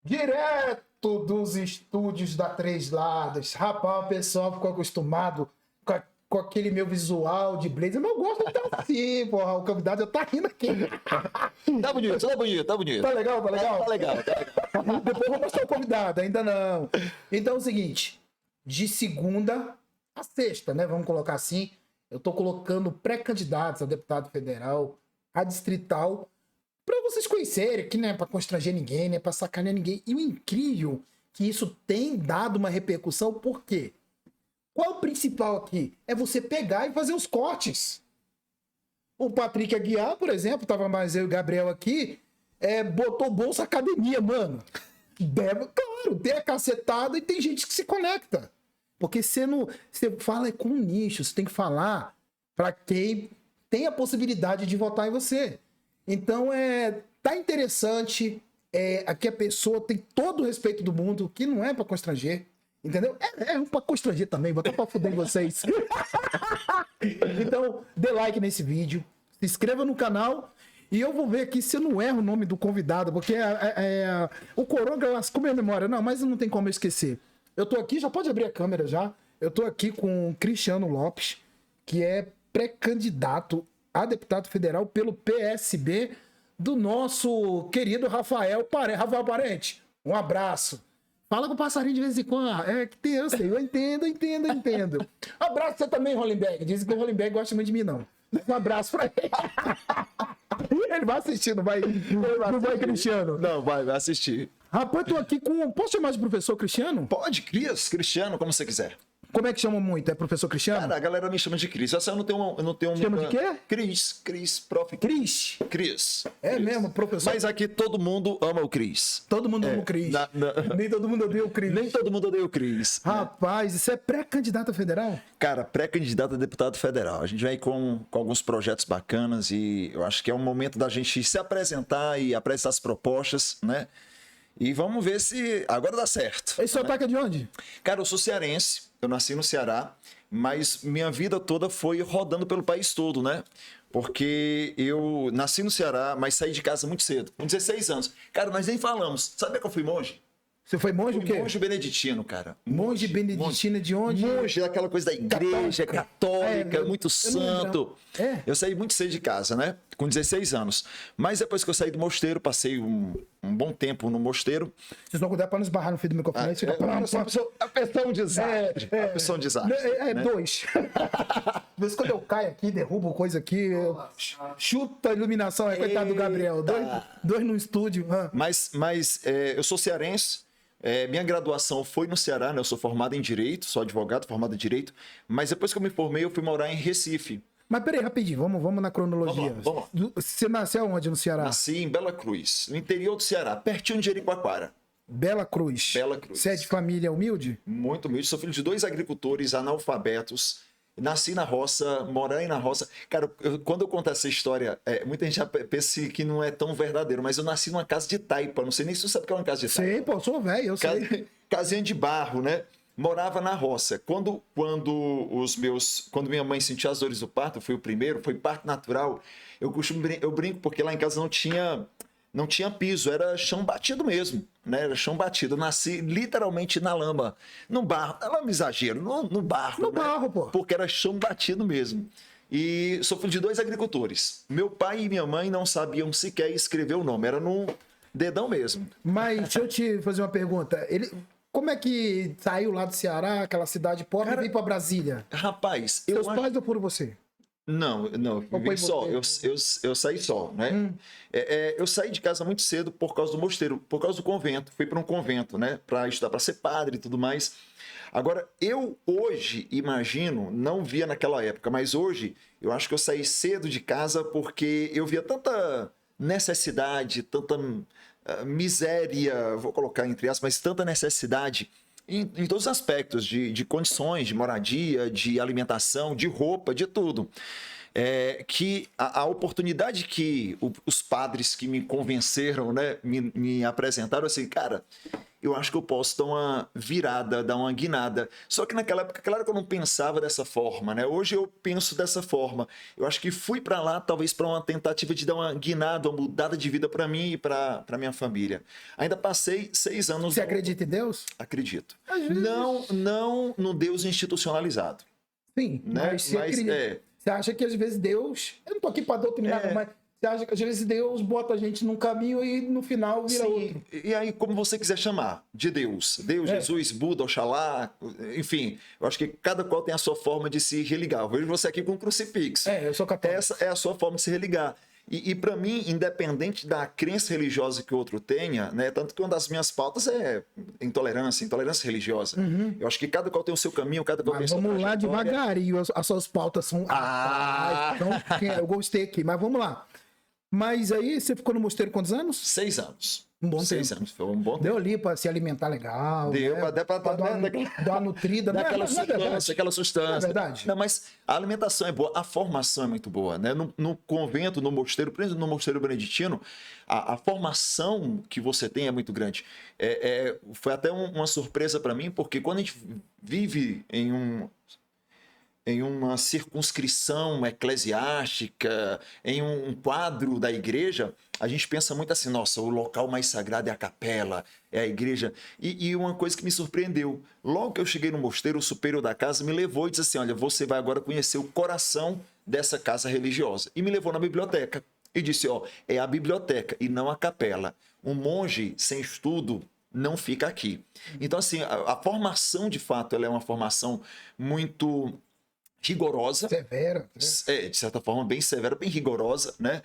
Direto dos estúdios da Três Lados. Rapaz, o pessoal ficou acostumado com aquele meu visual de blazer. Mas eu gosto de estar assim, porra. O convidado já tá rindo aqui. Tá bonito, tá bonito, tá bonito. Tá legal, tá legal? Tá legal, tá legal. Depois eu vou mostrar o convidado, ainda não. Então é o seguinte, de segunda a sexta, né? Vamos colocar assim. Eu tô colocando pré-candidatos a deputado federal, a distrital, para vocês conhecerem, que não é para constranger ninguém, não é para sacanear ninguém. E o incrível que isso tem dado uma repercussão, por quê? Qual é o principal aqui? É você pegar e fazer os cortes. O Patrick Aguiar, por exemplo, tava mais eu e o Gabriel aqui, botou bolsa academia, mano. Claro, tem a cacetada e tem gente que se conecta. Porque você fala com um nicho, você tem que falar para quem tem a possibilidade de votar em você. Então, tá interessante. Aqui a pessoa tem todo o respeito do mundo, que não é para constranger. Entendeu? É pra constranger também, botar pra fuder em vocês. Então, dê like nesse vídeo, se inscreva no canal e eu vou ver aqui se eu não erro o nome do convidado, porque o Coronga lascou minha memória. Não, mas não tem como eu esquecer. Eu tô aqui, já pode abrir a câmera já. Eu tô aqui com o Cristiano Lopes, que é pré-candidato a deputado federal pelo PSB do nosso querido Rafael Parente. Um abraço. Fala com o passarinho de vez em quando. Que tem, eu sei, eu entendo. Abraço você também, Hollenberg. Dizem que o Hollenberg gosta muito de mim, não. Um abraço pra ele. Ele vai assistir, não vai, Cristiano? Não, vai assistir. Rapaz, eu tô aqui com... Posso chamar de professor Cristiano? Pode, Cristiano, como você quiser. Como é que chama muito? É professor Cristiano? Cara, a galera me chama de Cris. Eu não tenho Chama de quê? Cris, prof. Cris? Cris. É mesmo, professor? Mas aqui todo mundo ama o Cris. Todo mundo ama o Cris. Nem todo mundo odeia o Cris. Nem todo mundo odeia o Cris. Rapaz, isso é pré-candidato a federal? Cara, pré-candidato a deputado federal. A gente vem com alguns projetos bacanas e eu acho que é um momento da gente se apresentar e apresentar as propostas, né? E vamos ver se agora dá certo. Esse seu ataque é de onde? Cara, eu sou cearense, eu nasci no Ceará, mas minha vida toda foi rodando pelo país todo, né? Porque eu nasci no Ceará, mas saí de casa muito cedo, com 16 anos. Cara, nós nem falamos. Sabe que eu fui monge? Você foi monge o quê? Monge beneditino, cara. Monge beneditino de onde? Monge, daquela coisa da igreja católica, muito santo. Eu saí muito cedo de casa, né? Com 16 anos. Mas depois que eu saí do mosteiro, passei um bom tempo no mosteiro. Vocês vão cuidar para não esbarrar no fio do microfone. A pressão de desastre. A pressão de desastre. Né? Dois. Às vezes quando eu caio aqui, derrubo coisa aqui, chuta a iluminação. Coitado do Gabriel. Dois no estúdio. Mas eu sou cearense. Minha graduação foi no Ceará, né? Eu sou formado em Direito, sou advogado, formado em Direito, mas depois que eu me formei, eu fui morar em Recife. Mas peraí, rapidinho, vamos na cronologia. Vamos lá. Você nasceu onde no Ceará? Nasci em Bela Cruz, no interior do Ceará, pertinho de Jericoacoara. Bela Cruz. Você é de família humilde? Muito humilde, sou filho de 2 agricultores analfabetos. Nasci na roça, morei na roça. Cara, quando eu conto essa história, muita gente já pensa que não é tão verdadeiro, mas eu nasci numa casa de taipa. Não sei nem se você sabe o que é uma casa de taipa. Sei, pô, sou velho, eu sei. Casinha de barro, né? Morava na roça. Quando minha mãe sentiu as dores do parto, foi o primeiro, foi parto natural. Eu brinco porque lá em casa não tinha piso, era chão batido mesmo, né? Era chão batido. Eu nasci literalmente na lama, no barro. Ela me exagero, no barro. No barro, pô. Porque era chão batido mesmo. E sou filho de 2 agricultores. Meu pai e minha mãe não sabiam sequer escrever o nome, era no dedão mesmo. Mas deixa eu te fazer uma pergunta. Como é que saiu lá do Ceará, aquela cidade pobre, e veio pra Brasília? Rapaz, Seus pais ou por você? Não, eu vim só, eu saí só, né? Eu saí de casa muito cedo por causa do mosteiro, por causa do convento. Fui para um convento, né? Para estudar, para ser padre e tudo mais. Agora, eu hoje imagino, não via naquela época, mas hoje eu acho que eu saí cedo de casa porque eu via tanta necessidade, tanta miséria, vou colocar entre aspas, mas tanta necessidade em todos os aspectos, de condições, de moradia, de alimentação, de roupa, de tudo. Que a oportunidade que os padres que me convenceram, né, me apresentaram, assim, cara, eu acho que eu posso dar uma virada, dar uma guinada. Só que naquela época, claro que eu não pensava dessa forma, né? Hoje eu penso dessa forma. Eu acho que fui para lá, talvez para uma tentativa de dar uma guinada, uma mudada de vida para mim e para minha família. Ainda passei 6 anos... Você acredita em Deus? Acredito. Não no Deus institucionalizado. Sim, né? Mas você acredita. Você acha que às vezes Deus... Eu não tô aqui para doutrinar, mas... Você acha que às vezes Deus bota a gente num caminho e no final vira outro. E aí, como você quiser chamar, de Deus, Jesus, Buda, Oxalá, enfim, eu acho que cada qual tem a sua forma de se religar. Eu vejo você aqui com um crucifixo. Eu sou católico. Essa é a sua forma de se religar. E para mim, independente da crença religiosa que o outro tenha, né, tanto que uma das minhas pautas é intolerância religiosa. Eu acho que cada qual tem o seu caminho, cada qual tem o seu trajetória. Vamos lá devagarinho, as suas pautas são... Então, eu gostei aqui, mas vamos lá. Mas aí você ficou no mosteiro quantos anos? 6 anos. Um bom 6 tempo. anos, foi um bom tempo. Deu ali para se alimentar legal. Deu, né? até para dar uma nutrida. Aquela sustância. É verdade. Não, mas a alimentação é boa, a formação é muito boa. Né? No convento, no mosteiro, por exemplo, no mosteiro beneditino, a formação que você tem é muito grande. Foi até uma surpresa para mim, porque quando a gente vive em uma circunscrição eclesiástica, em um quadro da igreja, a gente pensa muito assim, nossa, o local mais sagrado é a capela, é a igreja. E uma coisa que me surpreendeu, logo que eu cheguei no mosteiro, o superior da casa me levou e disse assim, olha, você vai agora conhecer o coração dessa casa religiosa. E me levou na biblioteca e disse, é a biblioteca e não a capela. Um monge sem estudo não fica aqui. Então, assim, a formação, de fato, ela é uma formação muito... rigorosa, severa, de certa forma bem severa, bem rigorosa, né?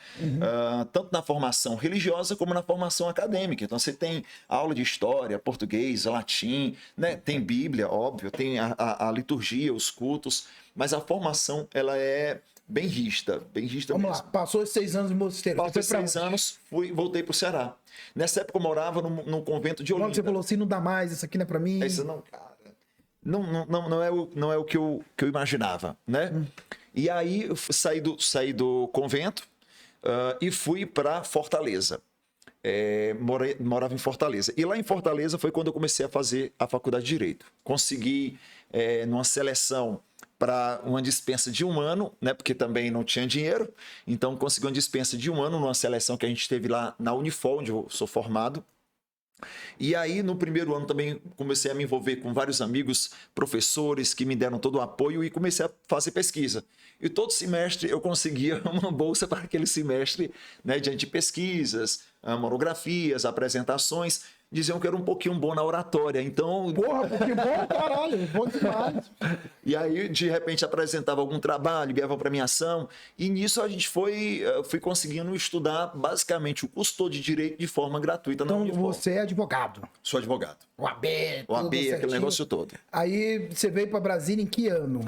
Tanto na formação religiosa como na formação acadêmica. Então você tem aula de história, português, latim, né? Tem Bíblia, óbvio, tem a liturgia, os cultos, mas a formação ela é bem rígida mesmo. Vamos lá, passou 6 anos no mosteiro. Passou 6 anos, voltei para o Ceará. Nessa época eu morava no convento de Olinda. Quando você falou assim, não dá mais, isso aqui não é para mim. Isso não, cara. Não é o que eu imaginava, né? E aí eu saí do convento e fui para Fortaleza. Morava em Fortaleza. E lá em Fortaleza foi quando eu comecei a fazer a faculdade de Direito. Consegui, numa seleção para uma dispensa de 1 ano, né? Porque também não tinha dinheiro. Então consegui uma dispensa de 1 ano numa seleção que a gente teve lá na Unifol, onde eu sou formado. E aí, no primeiro ano também comecei a me envolver com vários amigos, professores que me deram todo o apoio e comecei a fazer pesquisa. E todo semestre eu conseguia uma bolsa para aquele semestre, né, diante de pesquisas, monografias, apresentações. Diziam que era um pouquinho bom na oratória, então... Porra, que bom, caralho, bom demais. E aí, de repente, apresentava algum trabalho, ganhava premiação, e nisso a gente fui conseguindo estudar, basicamente, o curso todo de Direito de forma gratuita. Então, você é advogado? Sou advogado. O AB, aquele negócio todo. Aí, você veio para Brasília em que ano?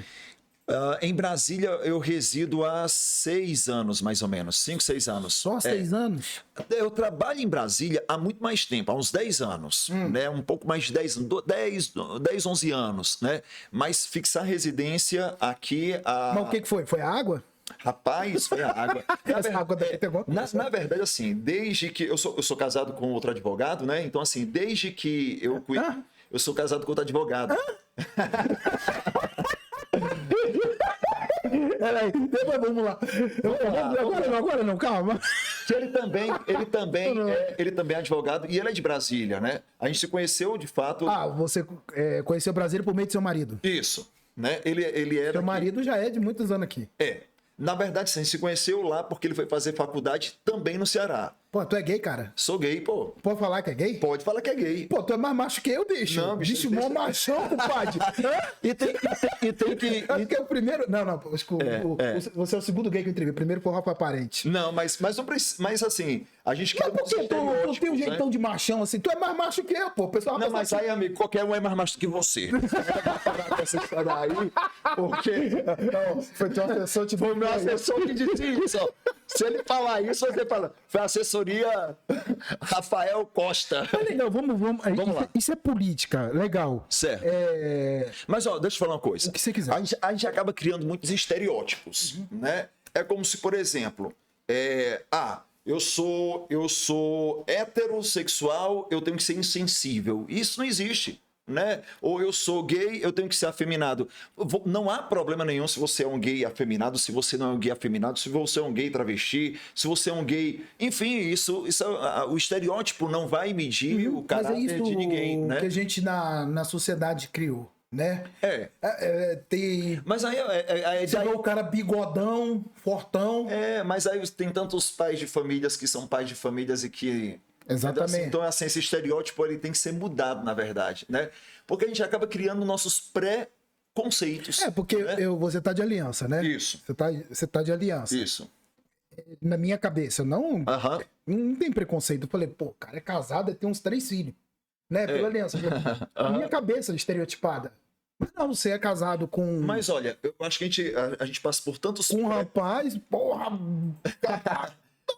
Em Brasília, eu resido há 6 anos, mais ou menos. 5, 6 anos. Só 6 anos? Eu trabalho em Brasília há muito mais tempo, há uns 10 anos. Né? Um pouco mais de 10, 11 anos. Né? Mas fixar residência aqui... Mas o que foi? Foi a água? Rapaz, foi a água. Na verdade, assim, desde que... Eu sou casado com outro advogado, né? Então, assim, desde que eu... Eu sou casado com outro advogado. Peraí, depois vamos lá. Agora não, calma. Ele também é advogado e ele é de Brasília, né? A gente se conheceu de fato. Você conheceu Brasília por meio do seu marido? Isso, né? Ele é. Seu marido já é de muitos anos aqui. Na verdade, sim, a gente se conheceu lá porque ele foi fazer faculdade também no Ceará. Pô, tu é gay, cara? Sou gay, pô. Pode falar que é gay? Pode falar que é gay. Pô, tu é mais macho que eu, bicho. Não, bicho. Mó machão, compadre. E tem que... Acho que é o primeiro... Não, você é o segundo gay que eu entrevistei. O primeiro foi o Rafa Parente. Não, mas não precisa... Mas assim, a gente... Mas por que tu tem um jeitão de machão assim? Tu é mais macho que eu, pô. O pessoal não, mas aí, amigo, qualquer um é mais macho do que você. Parar com essa história aí, porque... Não, foi teu assessor Foi meu assessor que disse isso, ó. Se ele falar isso, você fala... Foi a assessoria... Rafael Costa. Legal, vamos lá. Isso é política, legal. Certo. Mas, ó, deixa eu falar uma coisa. O que você quiser. A gente acaba criando muitos estereótipos, né? É como se, por exemplo, eu sou heterossexual, eu tenho que ser insensível. Isso não existe, né? Ou eu sou gay, eu tenho que ser afeminado. Não há problema nenhum se você é um gay afeminado, se você não é um gay afeminado, se você é um gay travesti, se você é um gay... Enfim, o estereótipo não vai medir o caráter de ninguém, né? Que a gente na sociedade criou, né? Mas aí você vê o cara bigodão, fortão. Mas aí tem tantos pais de famílias que são pais de famílias e que... Exatamente. Então, assim, esse estereótipo ele tem que ser mudado, na verdade, né? Porque a gente acaba criando nossos pré-conceitos. Porque né? você tá de aliança, né? Isso. Você tá de aliança. Isso. Na minha cabeça, não tem preconceito. Eu falei, pô, o cara é casado e tem uns 3 filhos, né? Pela aliança. Na minha cabeça, estereotipada. Mas não, você é casado com... Mas olha, eu acho que a gente passa por tantos... Com um rapaz, porra...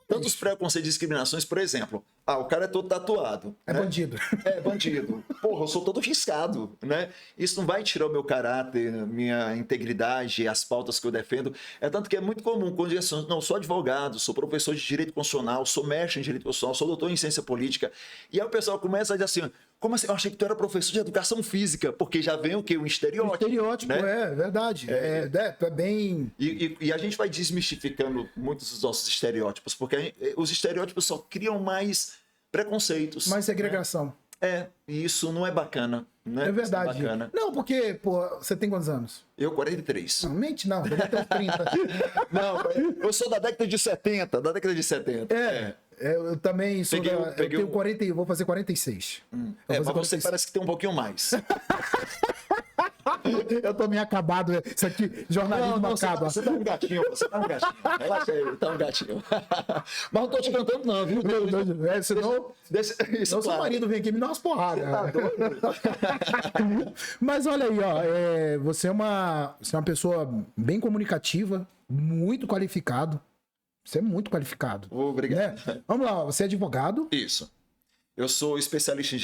Tantos preconceitos e discriminações, por exemplo, o cara é todo tatuado. É né? bandido. É bandido. Porra, eu sou todo riscado, né? Isso não vai tirar o meu caráter, minha integridade, as pautas que eu defendo. É tanto que é muito comum, quando eu não, sou advogado, sou professor de direito constitucional, sou mestre em direito constitucional, sou doutor em ciência política. E aí o pessoal começa a dizer assim, como assim? Eu achei que tu era professor de educação física, porque já vem o quê? Um estereótipo. Estereótipo, né? Verdade. É bem... E a gente vai desmistificando muitos dos nossos estereótipos, porque os estereótipos só criam mais preconceitos. Mais segregação. Né? E isso não é bacana. Né? É verdade. Isso não é bacana. Não, porque, pô, você tem quantos anos? Eu, 43. Não, mente não, deve ter uns 30. Não, eu sou da década de 70, eu também sou eu tenho 40, eu vou fazer 46. Mas você parece que tem um pouquinho mais. Eu tô meio acabado. Isso aqui, jornalismo acaba. Você tá um gatinho. Relaxa aí, tá um gatinho. Mas não tô te cantando não, viu? Senão seu marido vem aqui e me dá umas porradas. Você tá doido? Mas olha aí, ó, você é uma pessoa bem comunicativa, muito qualificado. Você é muito qualificado. Obrigado. Né? Vamos lá, você é advogado? Isso. Eu sou especialista em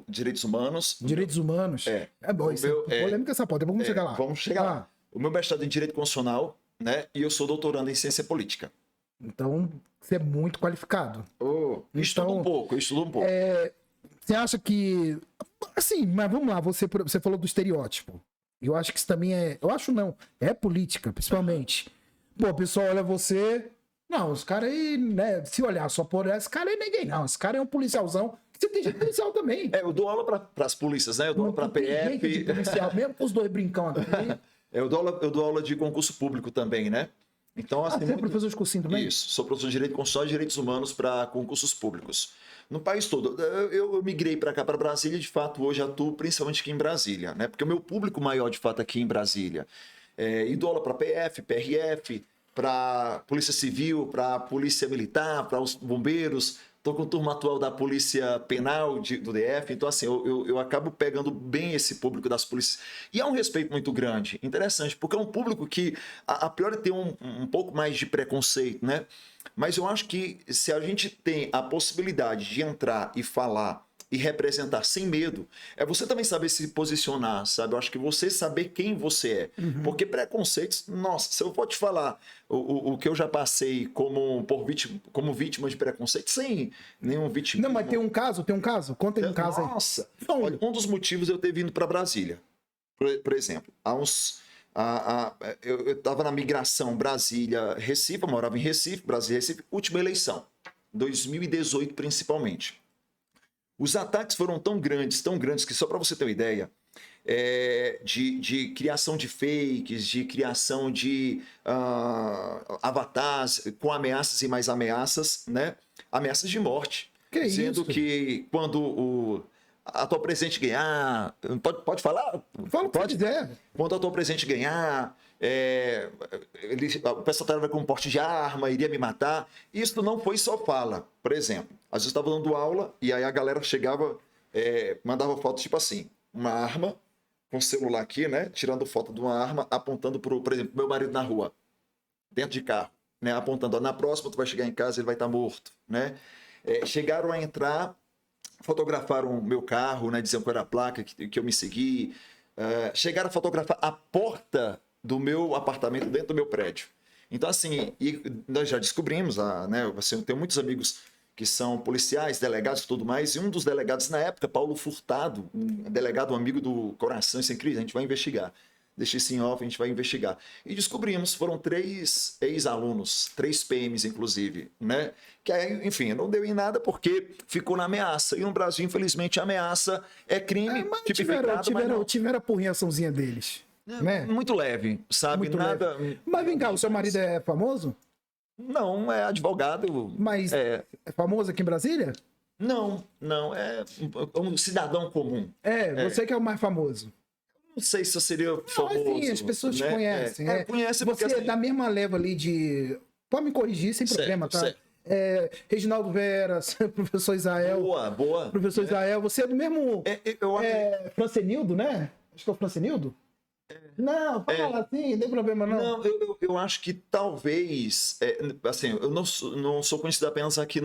direitos humanos. Direitos humanos? É bom, isso é polêmica essa pauta. Vamos chegar lá. Vamos chegar lá. O meu mestrado é em Direito Constitucional, né? E eu sou doutorando em Ciência Política. Então, você é muito qualificado. Eu estudo um pouco. Você acha que... Assim, mas vamos lá, você falou do estereótipo. Eu acho que isso também é... Eu acho não. É política, principalmente. Pô, o pessoal olha você... Não, os caras aí, né? Se olhar só por esse cara aí ninguém, não. Esse cara é um policialzão. Você tem gente policial também. Eu dou aula para as polícias, né? Eu dou aula para a PF. De policial, mesmo com os dois brincando aqui. Eu dou aula de concurso público também, né? Então, assim, você é professor de cursinho também? Isso, sou professor de Direito Constitucional e Direitos Humanos para concursos públicos. No país todo. Eu migrei para cá, para Brasília, de fato, hoje atuo principalmente aqui em Brasília, né? Porque o meu público maior, de fato, aqui em Brasília. E dou aula para PF, PRF, para Polícia Civil, para Polícia Militar, para os bombeiros. Estou com a turma atual da Polícia Penal do DF. Então, assim, eu acabo pegando bem esse público das polícias. E há um respeito muito grande. Interessante, porque é um público que, a priori, tem um pouco mais de preconceito, né? Mas eu acho que se a gente tem a possibilidade de entrar e falar e representar sem medo, é você também saber se posicionar, sabe? Eu acho que você saber quem você é. Porque preconceitos, nossa, se eu for te falar o que eu já passei como vítima de preconceito, sem nenhum vítima. Não, mas tem um caso? Conta aí um caso aí. Nossa, olha, um dos motivos eu ter vindo para Brasília, por exemplo, eu estava na migração Brasília-Recife, eu morava em Recife, Brasília-Recife, última eleição, 2018 principalmente. Os ataques foram tão grandes, que só para você ter uma ideia, de criação de fakes, de criação de avatares com ameaças e mais ameaças, né? Ameaças de morte. Sendo que quando a atual presidente ganhar... Pode falar? Fala o que quiser. Quando a atual presidente ganhar... o pessoal estava com um porte de arma, iria me matar. Isso não foi só fala. Por exemplo, às vezes eu estava dando aula e aí a galera chegava, mandava foto tipo assim, uma arma com o celular aqui, né? Tirando foto de uma arma, apontando por exemplo, meu marido na rua, dentro de carro, né? Apontando, na próxima tu vai chegar em casa, ele vai estar morto, né? Chegaram a entrar, fotografaram o meu carro, né? Diziam qual era a placa que eu me segui. Chegaram a fotografar a porta do meu apartamento dentro do meu prédio. Então, assim, e nós já descobrimos, né, assim, eu tenho muitos amigos que são policiais, delegados e tudo mais, e um dos delegados na época, Paulo Furtado, um delegado, um amigo do coração, isso é incrível, a gente vai investigar. Deixa isso em off, a gente vai investigar. E descobrimos, foram 3 ex-alunos, 3 PMs, inclusive, né? Que aí, enfim, não deu em nada porque ficou na ameaça. E no Brasil, infelizmente, a ameaça é crime tipificado. Tiveram a porrinhaçãozinha deles, né? Muito leve, sabe? Muito nada. Leve. Mas vem cá, o seu marido é famoso? Não, é advogado. Mas é famoso aqui em Brasília? Não, é um cidadão comum. Você que é o mais famoso. Não sei se eu seria famoso. Sim, as pessoas te conhecem. Conhecem você porque, é da mesma leva ali de... Pode me corrigir sem problema, tá? Reginaldo Veras, professor Israel. Boa. Professor Israel, você é do mesmo... Francenildo, né? Acho que é o Francenildo. Não, fala assim, não tem problema não. Não, eu acho que talvez, assim, eu não sou conhecido apenas aqui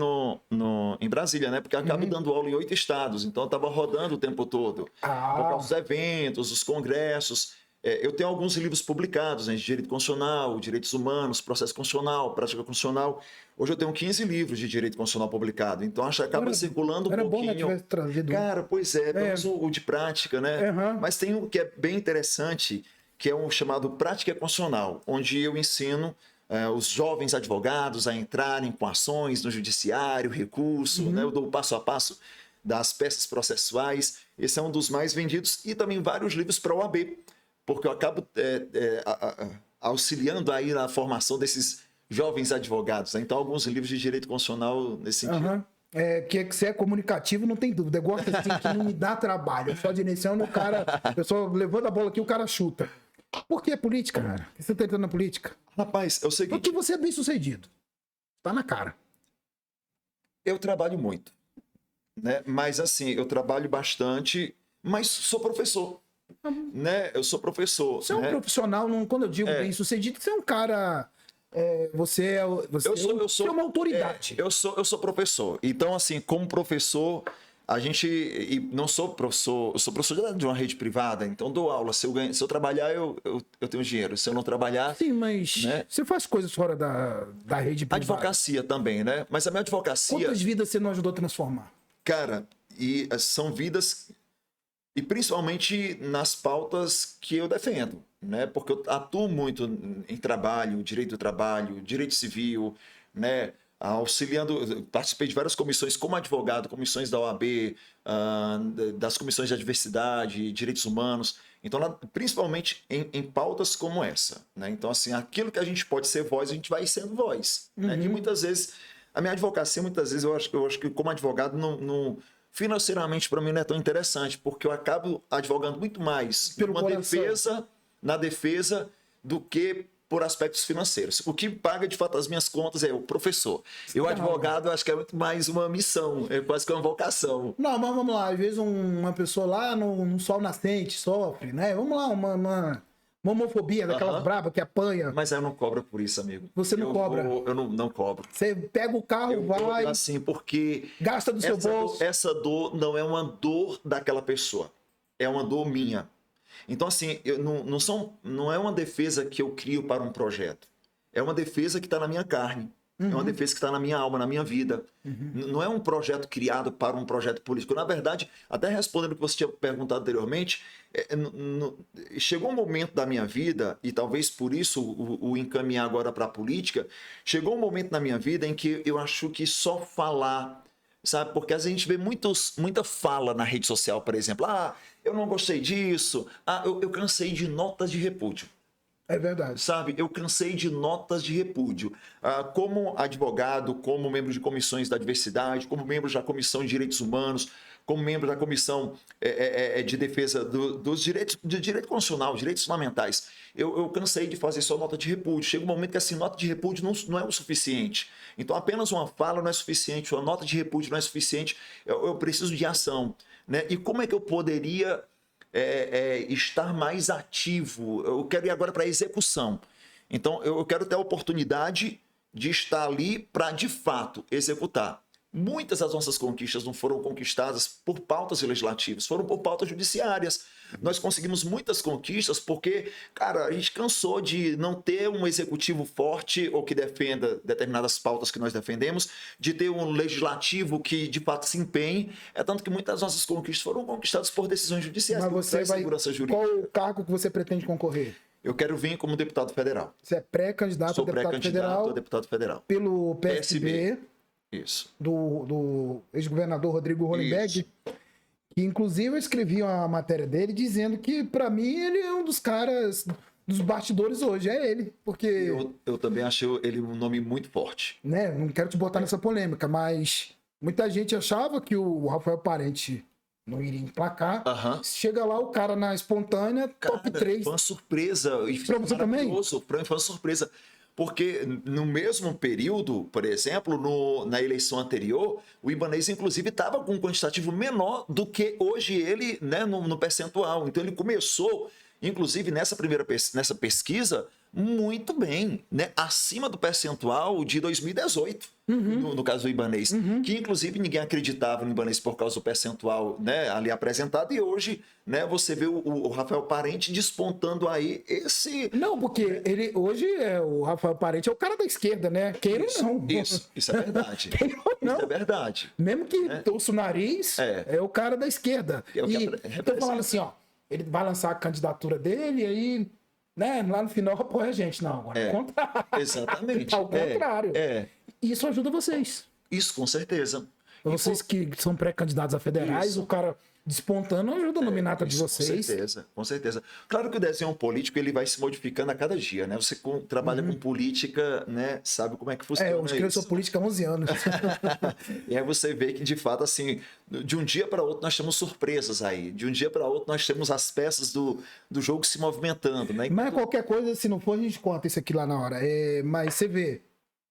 em Brasília, né? Porque eu acabo dando aula em 8 estados, então eu estava rodando o tempo todo. Por causa dos eventos, os congressos. Eu tenho alguns livros publicados, né, de direito constitucional, direitos humanos, processo constitucional, prática constitucional. Hoje eu tenho 15 livros de direito constitucional publicado, então acho que acaba circulando um pouquinho. Bom, né, tivesse trazido. Cara, pois pelo menos o de prática, né? Mas tem um que é bem interessante, que é um chamado Prática Constitucional, onde eu ensino os jovens advogados a entrarem com ações no judiciário, recurso, né? Eu dou o passo a passo das peças processuais. Esse é um dos mais vendidos e também vários livros para a OAB, porque eu acabo auxiliando aí na formação desses jovens advogados. Né? Então, alguns livros de direito constitucional nesse sentido. Que você é comunicativo, não tem dúvida. Eu gosto assim, que não me dá trabalho. Eu só de iniciando, eu só levando a bola aqui, o cara chuta. Por que política, cara? Por que você tá entrando na política? Rapaz, é o seguinte... Porque você é bem sucedido. Tá na cara. Eu trabalho muito, né? Mas assim, eu trabalho bastante, mas sou professor. Né? Eu sou professor. Você é um profissional, quando eu digo bem sucedido, você é um cara... você é uma autoridade. Eu sou professor. Então, assim, como professor, não sou professor, eu sou professor de uma rede privada, então dou aula. Se eu trabalhar, eu tenho dinheiro. Se eu não trabalhar... Sim, mas você faz coisas fora da rede privada. Advocacia também, né? Mas a minha advocacia... Quantas vidas você não ajudou a transformar? Cara, são vidas... E principalmente nas pautas que eu defendo, né? Porque eu atuo muito em trabalho, direito do trabalho, direito civil, né? Auxiliando, participei de várias comissões como advogado, comissões da OAB, das comissões de diversidade, direitos humanos. Então, principalmente em pautas como essa, né? Então, assim, aquilo que a gente pode ser voz, a gente vai sendo voz. Né? Que muitas vezes, a minha advocacia, eu acho que como advogado não financeiramente para mim não é tão interessante, porque eu acabo advogando muito mais na defesa do que por aspectos financeiros. O que paga de fato as minhas contas é o professor. Eu advogado acho que é muito mais uma missão, é quase que uma vocação. Não, mas vamos lá, às vezes uma pessoa lá no sol nascente sofre, né? Vamos lá, uma homofobia daquelas brabas que apanha. Mas eu não cobro por isso, amigo. Você não cobra? Eu não cobro. Você pega o carro, vai... assim, porque... Gasta do seu bolso. Essa dor não é uma dor daquela pessoa. É uma dor minha. Então, assim, não é uma defesa que eu crio para um projeto. É uma defesa que está na minha carne. É uma defesa que está na minha alma, na minha vida. Não é um projeto criado para um projeto político. Na verdade, até respondendo o que você tinha perguntado anteriormente, chegou um momento da minha vida, e talvez por isso o encaminhar agora para a política, chegou um momento na minha vida em que eu acho que só falar, sabe? Porque às vezes a gente vê muita fala na rede social, por exemplo. Eu não gostei disso. Eu cansei de notas de repúdio. É verdade. Sabe, eu cansei de notas de repúdio. Como advogado, como membro de comissões da diversidade, como membro da Comissão de Direitos Humanos, como membro da Comissão de Defesa dos Direitos, de Direito Constitucional, Direitos Fundamentais, eu cansei de fazer só nota de repúdio. Chega um momento que assim, nota de repúdio não é o suficiente. Então, apenas uma fala não é suficiente, uma nota de repúdio não é suficiente. Eu preciso de ação. Né? E como é que eu poderia... estar mais ativo? Eu quero ir agora para a execução. Então, eu quero ter a oportunidade de estar ali para, de fato, executar. Muitas das nossas conquistas não foram conquistadas por pautas legislativas, foram por pautas judiciárias. Nós conseguimos muitas conquistas porque, cara, a gente cansou de não ter um executivo forte ou que defenda determinadas pautas que nós defendemos, de ter um legislativo que, de fato, se empenhe. É tanto que muitas das nossas conquistas foram conquistadas por decisões judiciais. Mas você vai... Qual o cargo que você pretende concorrer? Eu quero vir como deputado federal. Você é pré-candidato a deputado federal. Pelo PSB. Isso. Do ex-governador Rodrigo Hollenberg, que inclusive eu escrevi uma matéria dele dizendo que, para mim, ele é um dos caras dos bastidores hoje, é ele. Porque eu também achei ele um nome muito forte. Né? Não quero te botar nessa polêmica, mas muita gente achava que o Rafael Parente não iria emplacar. Chega lá, o cara na espontânea, top 3. Foi uma surpresa. Pra você também? Foi uma surpresa. Porque no mesmo período, por exemplo, na eleição anterior, o Ibanez, inclusive, estava com um quantitativo menor do que hoje ele, né, no percentual. Então, ele começou, inclusive, nessa pesquisa, muito bem, né, acima do percentual de 2018. No caso do Ibanez, que inclusive ninguém acreditava no Ibanez por causa do percentual, né, ali apresentado, e hoje, né, você vê o Rafael Parente despontando aí esse... Não, porque ele hoje, o Rafael Parente é o cara da esquerda, né? Queira ou não. Isso é verdade. Não. Isso é verdade. Mesmo que torça o nariz, é o cara da esquerda. E tô falando assim, ó, ele vai lançar a candidatura dele, e aí... Né? Lá no final apoia a gente. Não, agora é o contrário. Exatamente. Ao contrário. Isso ajuda vocês. Isso, com certeza. Vocês que são pré-candidatos a federais, o cara despontando ajuda a nominata de vocês. Com certeza. Claro que o desenho político ele vai se modificando a cada dia, né? Você trabalha com política, né? Sabe como é que funciona. Eu escrevo sua política há 11 anos. E aí você vê que, de fato, assim, de um dia para outro nós temos surpresas aí. De um dia para outro nós temos as peças do jogo se movimentando, né? Mas qualquer coisa, se não for, a gente conta isso aqui lá na hora. Mas você vê,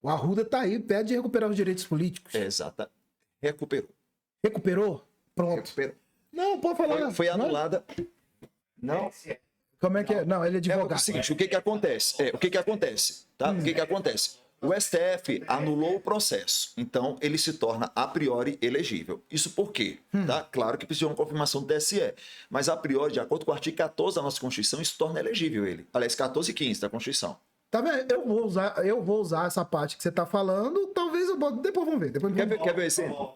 o Arruda tá aí, pede recuperar os direitos políticos. Exato. Recuperou. Recuperou? Pronto. Recuperou. Não, pode falar. Foi anulada. Não. Como é que é? Não, ele é advogado. É o seguinte, o que acontece? O que acontece? Tá? O que acontece? O STF anulou o processo, então ele se torna a priori elegível. Isso por quê? Tá? Claro que precisa de uma confirmação do TSE, mas a priori, de acordo com o artigo 14 da nossa Constituição, isso torna elegível ele. Aliás, 14 e 15 da Constituição. Tá vendo? Eu vou usar essa parte que você tá falando, talvez eu bote. Depois vamos ver. Quer ver o exemplo?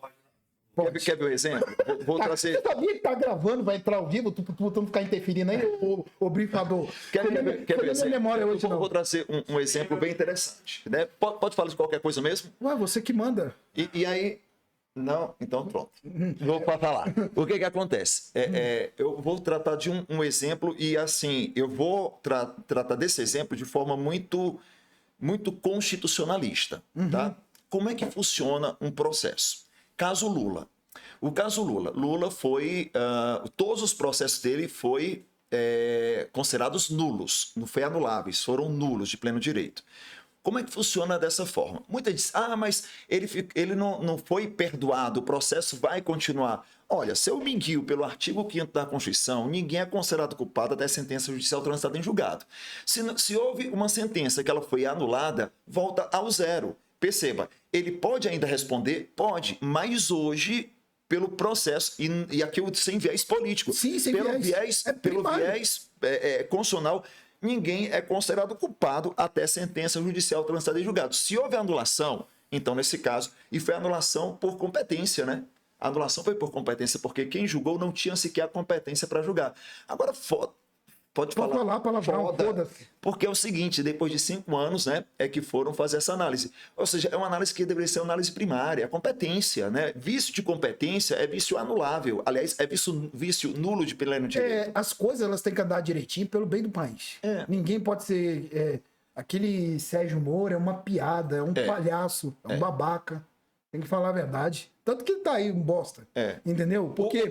Quer ver o exemplo? Vou trazer... Você sabia que tá gravando, vai entrar ao vivo, tu não ficar interferindo aí, o brifador? Quer ver o exemplo? Memória hoje, vou trazer um exemplo bem interessante. Né? Pode falar de qualquer coisa mesmo? Ué, você que manda. E aí... Não? Então pronto. Vou falar. O que acontece? Eu vou tratar de um exemplo e assim, eu vou tratar desse exemplo de forma muito, muito constitucionalista. Tá? Como é que funciona um processo? Caso Lula. O caso Lula. Lula foi... todos os processos dele foi considerados nulos. Não foi anuláveis. Foram nulos de pleno direito. Como é que funciona dessa forma? Muita gente diz, mas ele não foi perdoado, o processo vai continuar. Olha, se eu me guio pelo artigo 5º da Constituição, ninguém é considerado culpado até sentença judicial transitada em julgado. Se houve uma sentença que ela foi anulada, volta ao zero. Perceba, ele pode ainda responder? Pode, mas hoje, pelo processo, e aqui sem viés político, sim, sem pelo viés constitucional, ninguém é considerado culpado até sentença judicial transitada em julgado. Se houve anulação, então, nesse caso, e foi anulação por competência, né? A anulação foi por competência, porque quem julgou não tinha sequer a competência para julgar. Agora, pode falar palavrão, foda-se. Porque é o seguinte, depois de 5 anos, né, é que foram fazer essa análise. Ou seja, é uma análise que deveria ser uma análise primária, a competência, né? Vício de competência é vício anulável. Aliás, é vício nulo de pleno direito. As coisas elas têm que andar direitinho pelo bem do país. Ninguém pode ser... aquele Sérgio Moro é uma piada, é um palhaço, é um babaca. Tem que falar a verdade. Tanto que ele tá aí, um bosta. Entendeu? Porque o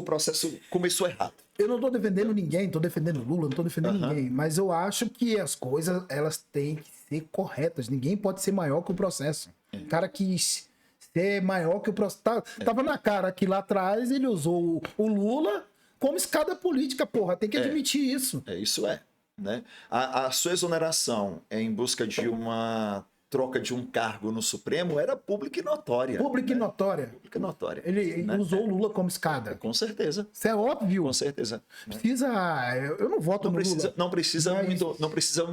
processo começou errado. Eu não tô defendendo ninguém, tô defendendo Lula, não tô defendendo ninguém. Mas eu acho que as coisas, elas têm que ser corretas. Ninguém pode ser maior que o processo. O cara quis ser maior que o processo. Tava na cara que lá atrás ele usou o Lula como escada política, porra. Tem que admitir isso. Isso é. Né? A sua exoneração é em busca de uma troca de um cargo no Supremo era pública e notória. Pública e notória. Pública e notória. Ele usou o Lula como escada. Com certeza. Isso é óbvio. Com certeza. Precisa... Eu não voto no Lula. Não precisa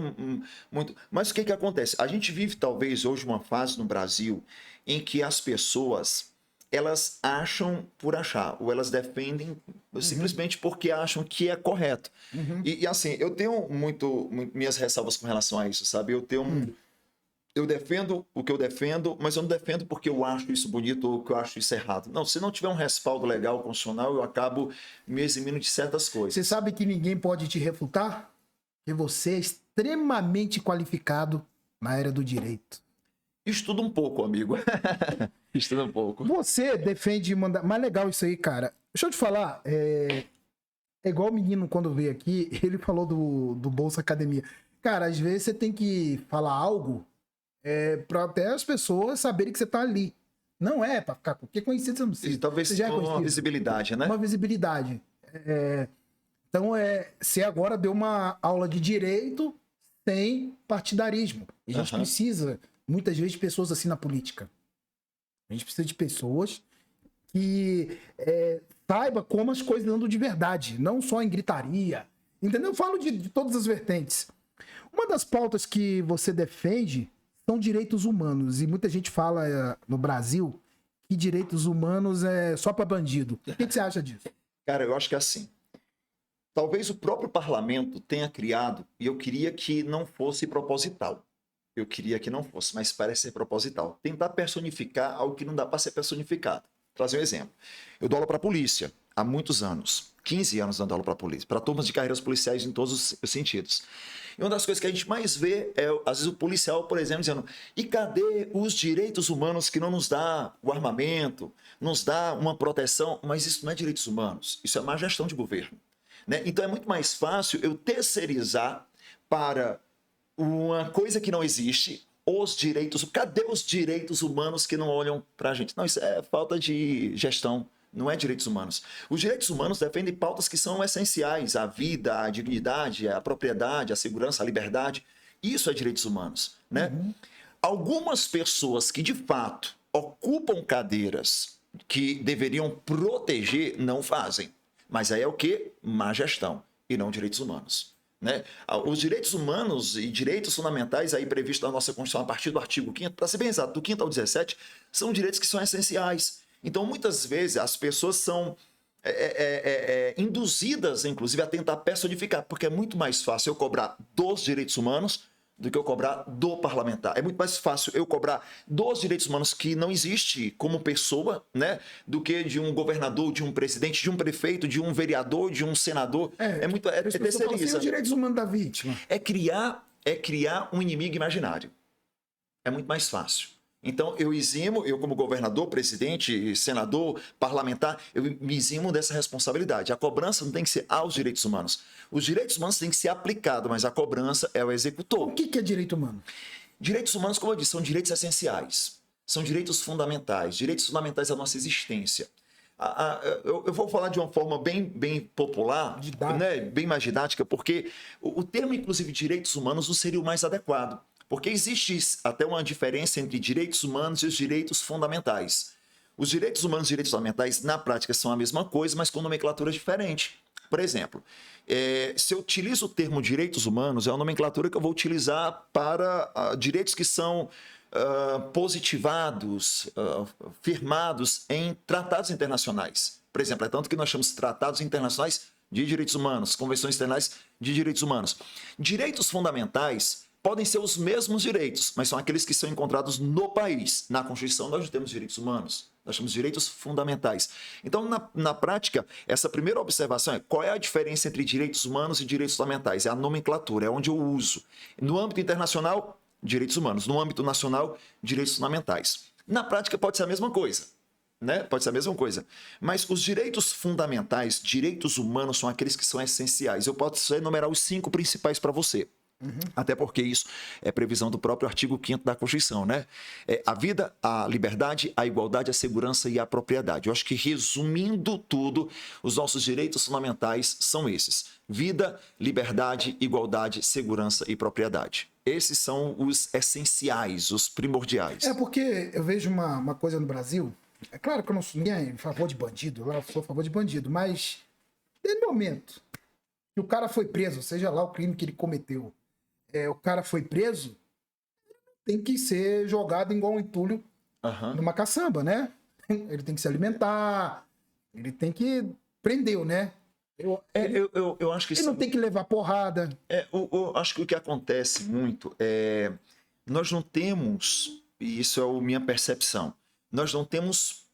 muito. Mas o que acontece? A gente vive, talvez, hoje uma fase no Brasil em que as pessoas, elas acham por achar, ou elas defendem simplesmente porque acham que é correto. E assim, eu tenho minhas ressalvas com relação a isso, sabe? Eu defendo o que eu defendo, mas eu não defendo porque eu acho isso bonito ou que eu acho isso errado. Não, se não tiver um respaldo legal, constitucional, eu acabo me eximindo de certas coisas. Você sabe que ninguém pode te refutar? Que você é extremamente qualificado na área do direito. Estuda um pouco, amigo. Estuda um pouco. Você defende... Mas legal isso aí, cara. Deixa eu te falar. É igual o menino, quando veio aqui, ele falou do Bolsa Academia. Cara, às vezes você tem que falar algo... para até as pessoas saberem que você tá ali. Não é para ficar... Porque conhecido você não precisa. E talvez você já é uma visibilidade, né? Uma visibilidade. Então, você agora deu uma aula de direito sem partidarismo. E a gente precisa, muitas vezes, de pessoas assim na política. A gente precisa de pessoas que saiba como as coisas andam de verdade. Não só em gritaria. Entendeu? Eu falo de todas as vertentes. Uma das pautas que você defende... são direitos humanos. E muita gente fala no Brasil que direitos humanos é só para bandido. O que você acha disso? Cara, eu acho que é assim. Talvez o próprio parlamento tenha criado, e eu queria que não fosse proposital. Eu queria que não fosse, mas parece ser proposital. Tentar personificar algo que não dá para ser personificado. Vou trazer um exemplo. Eu dou aula para a polícia há muitos anos. 15 anos dando aula para a polícia. Para turmas de carreiras policiais em todos os sentidos. E uma das coisas que a gente mais vê é, às vezes, o policial, por exemplo, dizendo: e cadê os direitos humanos que não nos dá o armamento, nos dá uma proteção? Mas isso não é direitos humanos, isso é má gestão de governo. Né? Então é muito mais fácil eu terceirizar para uma coisa que não existe os direitos. Cadê os direitos humanos que não olham para a gente? Não, isso é falta de gestão. Não é direitos humanos. Os direitos humanos defendem pautas que são essenciais: a vida, a dignidade, a propriedade, a segurança, a liberdade. Isso é direitos humanos, né? Algumas pessoas que, de fato, ocupam cadeiras que deveriam proteger, não fazem. Mas aí é o quê? Má gestão e não direitos humanos. Né? Os direitos humanos e direitos fundamentais aí previstos na nossa Constituição a partir do artigo 5º, para ser bem exato, do 5º ao 17, são direitos que são essenciais. Então, muitas vezes, as pessoas são induzidas, inclusive, a tentar personificar, porque é muito mais fácil eu cobrar dos direitos humanos do que eu cobrar do parlamentar. É muito mais fácil eu cobrar dos direitos humanos que não existe como pessoa, né, do que de um governador, de um presidente, de um prefeito, de um vereador, de um senador. Terceiriza. Assim, os direitos humanos da vítima. É criar um inimigo imaginário. É muito mais fácil. Então, eu como governador, presidente, senador, parlamentar, eu me eximo dessa responsabilidade. A cobrança não tem que ser aos direitos humanos. Os direitos humanos têm que ser aplicados, mas a cobrança é o executor. O que é direito humano? Direitos humanos, como eu disse, são direitos essenciais. São direitos fundamentais fundamentais da nossa existência. Eu vou falar de uma forma bem popular, né? Bem mais didática, porque o termo, inclusive, direitos humanos não seria o mais adequado. Porque existe até uma diferença entre direitos humanos e os direitos fundamentais. Os direitos humanos e os direitos fundamentais, na prática, são a mesma coisa, mas com nomenclatura diferente. Por exemplo, se eu utilizo o termo direitos humanos, é uma nomenclatura que eu vou utilizar para direitos que são positivados, firmados em tratados internacionais. Por exemplo, é tanto que nós chamamos tratados internacionais de direitos humanos, convenções internacionais de direitos humanos. Direitos fundamentais podem ser os mesmos direitos, mas são aqueles que são encontrados no país. Na Constituição, nós não temos direitos humanos, nós temos direitos fundamentais. Então, na prática, essa primeira observação é: qual é a diferença entre direitos humanos e direitos fundamentais? É a nomenclatura, é onde eu uso. No âmbito internacional, direitos humanos. No âmbito nacional, direitos fundamentais. Na prática, pode ser a mesma coisa. Né? Pode ser a mesma coisa. Mas os direitos fundamentais, direitos humanos, são aqueles que são essenciais. Eu posso enumerar os 5 principais para você. Até porque isso é previsão do próprio artigo 5º da Constituição, né? A vida, a liberdade, a igualdade, a segurança e a propriedade. Eu acho que, resumindo tudo, os nossos direitos fundamentais são esses: vida, liberdade, igualdade, segurança e propriedade. Esses são os essenciais, os primordiais. Porque eu vejo uma coisa no Brasil. É claro que eu não sou ninguém a favor de bandido, lá eu sou a favor de bandido, mas desde o momento que o cara foi preso, seja lá o crime que ele cometeu, o cara foi preso, tem que ser jogado igual um entulho numa caçamba, né? Ele tem que se alimentar, ele tem que... Prendeu, né? Eu acho que ele não tem que levar porrada. Eu acho que o que acontece muito é... Nós não temos, e isso é a minha percepção, nós não temos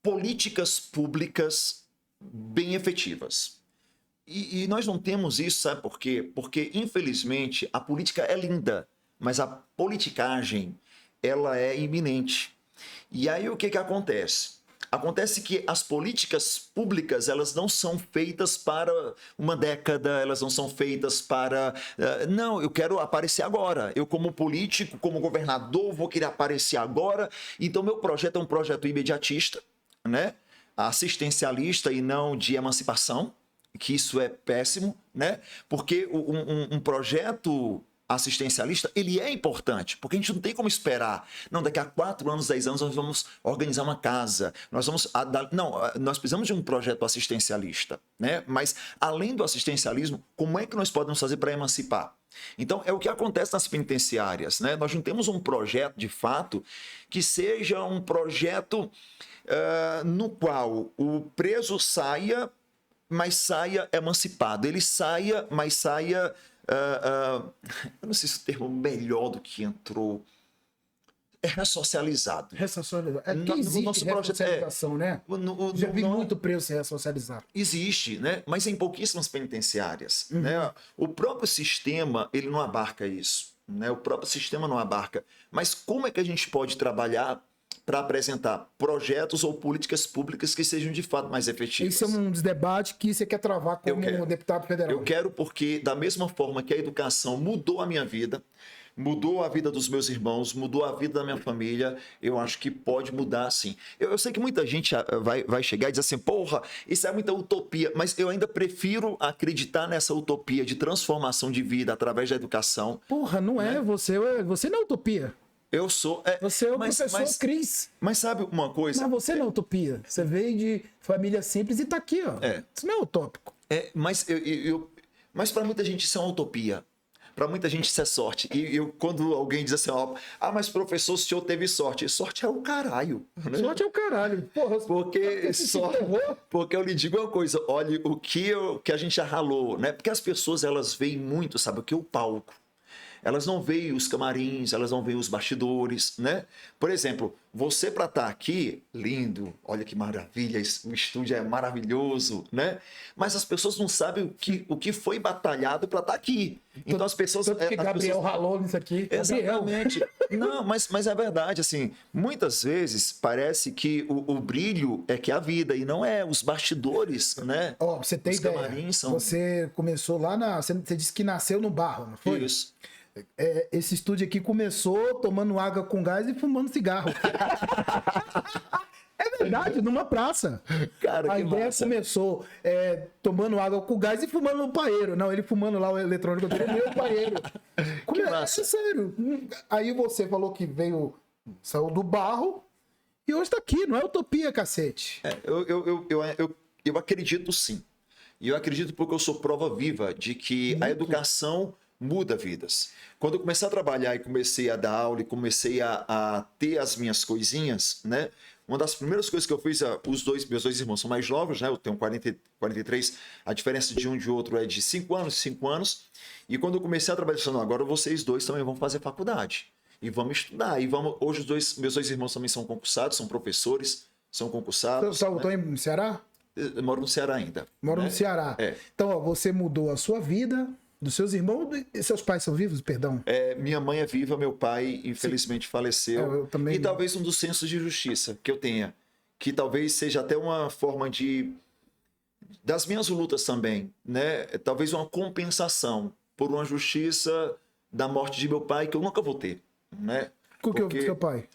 políticas públicas bem efetivas. E nós não temos isso, sabe por quê? Porque, infelizmente, a política é linda, mas a politicagem, ela é iminente. E aí o que acontece? Acontece que as políticas públicas, elas não são feitas para uma década, elas não são feitas para... não, eu quero aparecer agora. Eu, como político, como governador, vou querer aparecer agora. Então, meu projeto é um projeto imediatista, né? Assistencialista e não de emancipação, que isso é péssimo, né? Porque um projeto assistencialista, ele é importante, porque a gente não tem como esperar. Não, daqui a 4 anos, 10 anos, nós vamos organizar uma casa. Nós precisamos de um projeto assistencialista, né? Mas, além do assistencialismo, como é que nós podemos fazer para emancipar? Então, é o que acontece nas penitenciárias, né? Nós não temos um projeto, de fato, que seja um projeto no qual o preso saia, mas saia emancipado. Ele saia, mas saia... eu não sei se o termo melhor do que entrou... É ressocializado. Ressocializado. Existe nosso ressocialização, né? Já vi muito preso ser ressocializado. Existe, né? Mas em pouquíssimas penitenciárias. Né? O próprio sistema, ele não abarca isso. Né? O próprio sistema não abarca. Mas como é que a gente pode trabalhar para apresentar projetos ou políticas públicas que sejam de fato mais efetivas? Isso é um debate que você quer travar como deputado federal. Eu quero, porque da mesma forma que a educação mudou a minha vida, mudou a vida dos meus irmãos, mudou a vida da minha família, eu acho que pode mudar sim. Eu sei que muita gente vai chegar e dizer assim, porra, isso é muita utopia, mas eu ainda prefiro acreditar nessa utopia de transformação de vida através da educação. Porra, não é, você não é utopia. Eu sou... você é o professor Cris. Mas sabe uma coisa? Mas você não é utopia. Você veio de família simples e tá aqui, ó. Isso não é utópico. Mas para muita gente isso é uma utopia. Para muita gente isso é sorte. E quando alguém diz assim, mas professor, o senhor teve sorte. Sorte é o caralho. Né? Sorte é o caralho. Porra, porque eu lhe digo uma coisa, olha o que a gente já ralou, né? Porque as pessoas, elas veem muito, sabe o que? O palco. Elas não veem os camarins, elas não veem os bastidores, né? Por exemplo, você para estar aqui, lindo, olha que maravilha, o estúdio é maravilhoso, né? Mas as pessoas não sabem o que foi batalhado para estar aqui. Então as pessoas... Tanto que Gabriel ralou nisso aqui. Exatamente. Não, mas é verdade, assim, muitas vezes parece que o brilho é que é a vida, e não é os bastidores, né? Você tem ideia, camarins são... Você começou lá você disse que nasceu no barro, não foi? Isso. Esse estúdio aqui começou tomando água com gás e fumando cigarro. É verdade, numa praça. Cara, a ideia massa. Começou tomando água com gás e fumando no paeiro. Não, ele fumando lá o eletrônico dele, meu paeiro. Que massa. É sério. Aí você falou que saiu do barro e hoje tá aqui, não é utopia, cacete. Eu acredito sim. E eu acredito porque eu sou prova viva de que a educação muda vidas. Quando eu comecei a trabalhar e comecei a dar aula e comecei a ter as minhas coisinhas, né? Uma das primeiras coisas que eu fiz, meus dois irmãos são mais novos, né? Eu tenho 43, a diferença de um e de outro é de 5 anos. E quando eu comecei a trabalhar, eu agora vocês dois também vão fazer faculdade. E vamos estudar. Hoje meus dois irmãos também são concursados, são professores, são concursados. Você voltou em Ceará? Eu moro no Ceará ainda. Moro no Ceará. Então, você mudou a sua vida... Dos seus irmãos e seus pais são vivos, perdão? Minha mãe é viva, meu pai infelizmente faleceu. Eu também... E talvez um dos sensos de justiça que eu tenha, que talvez seja até uma forma de das minhas lutas também, né? Talvez uma compensação por uma justiça da morte de meu pai que eu nunca vou ter, né? O que é o seu pai?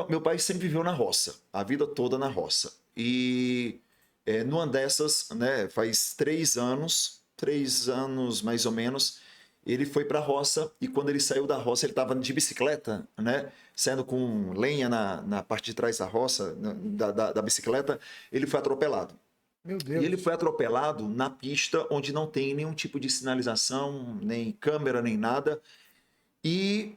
Meu pai sempre viveu na roça, a vida toda na roça. E numa dessas, né, faz 3 anos mais ou menos, ele foi para a roça e quando ele saiu da roça, ele estava de bicicleta, né, saindo com lenha na parte de trás da roça, da bicicleta, ele foi atropelado. Meu Deus. E ele foi atropelado na pista onde não tem nenhum tipo de sinalização, nem câmera, nem nada. E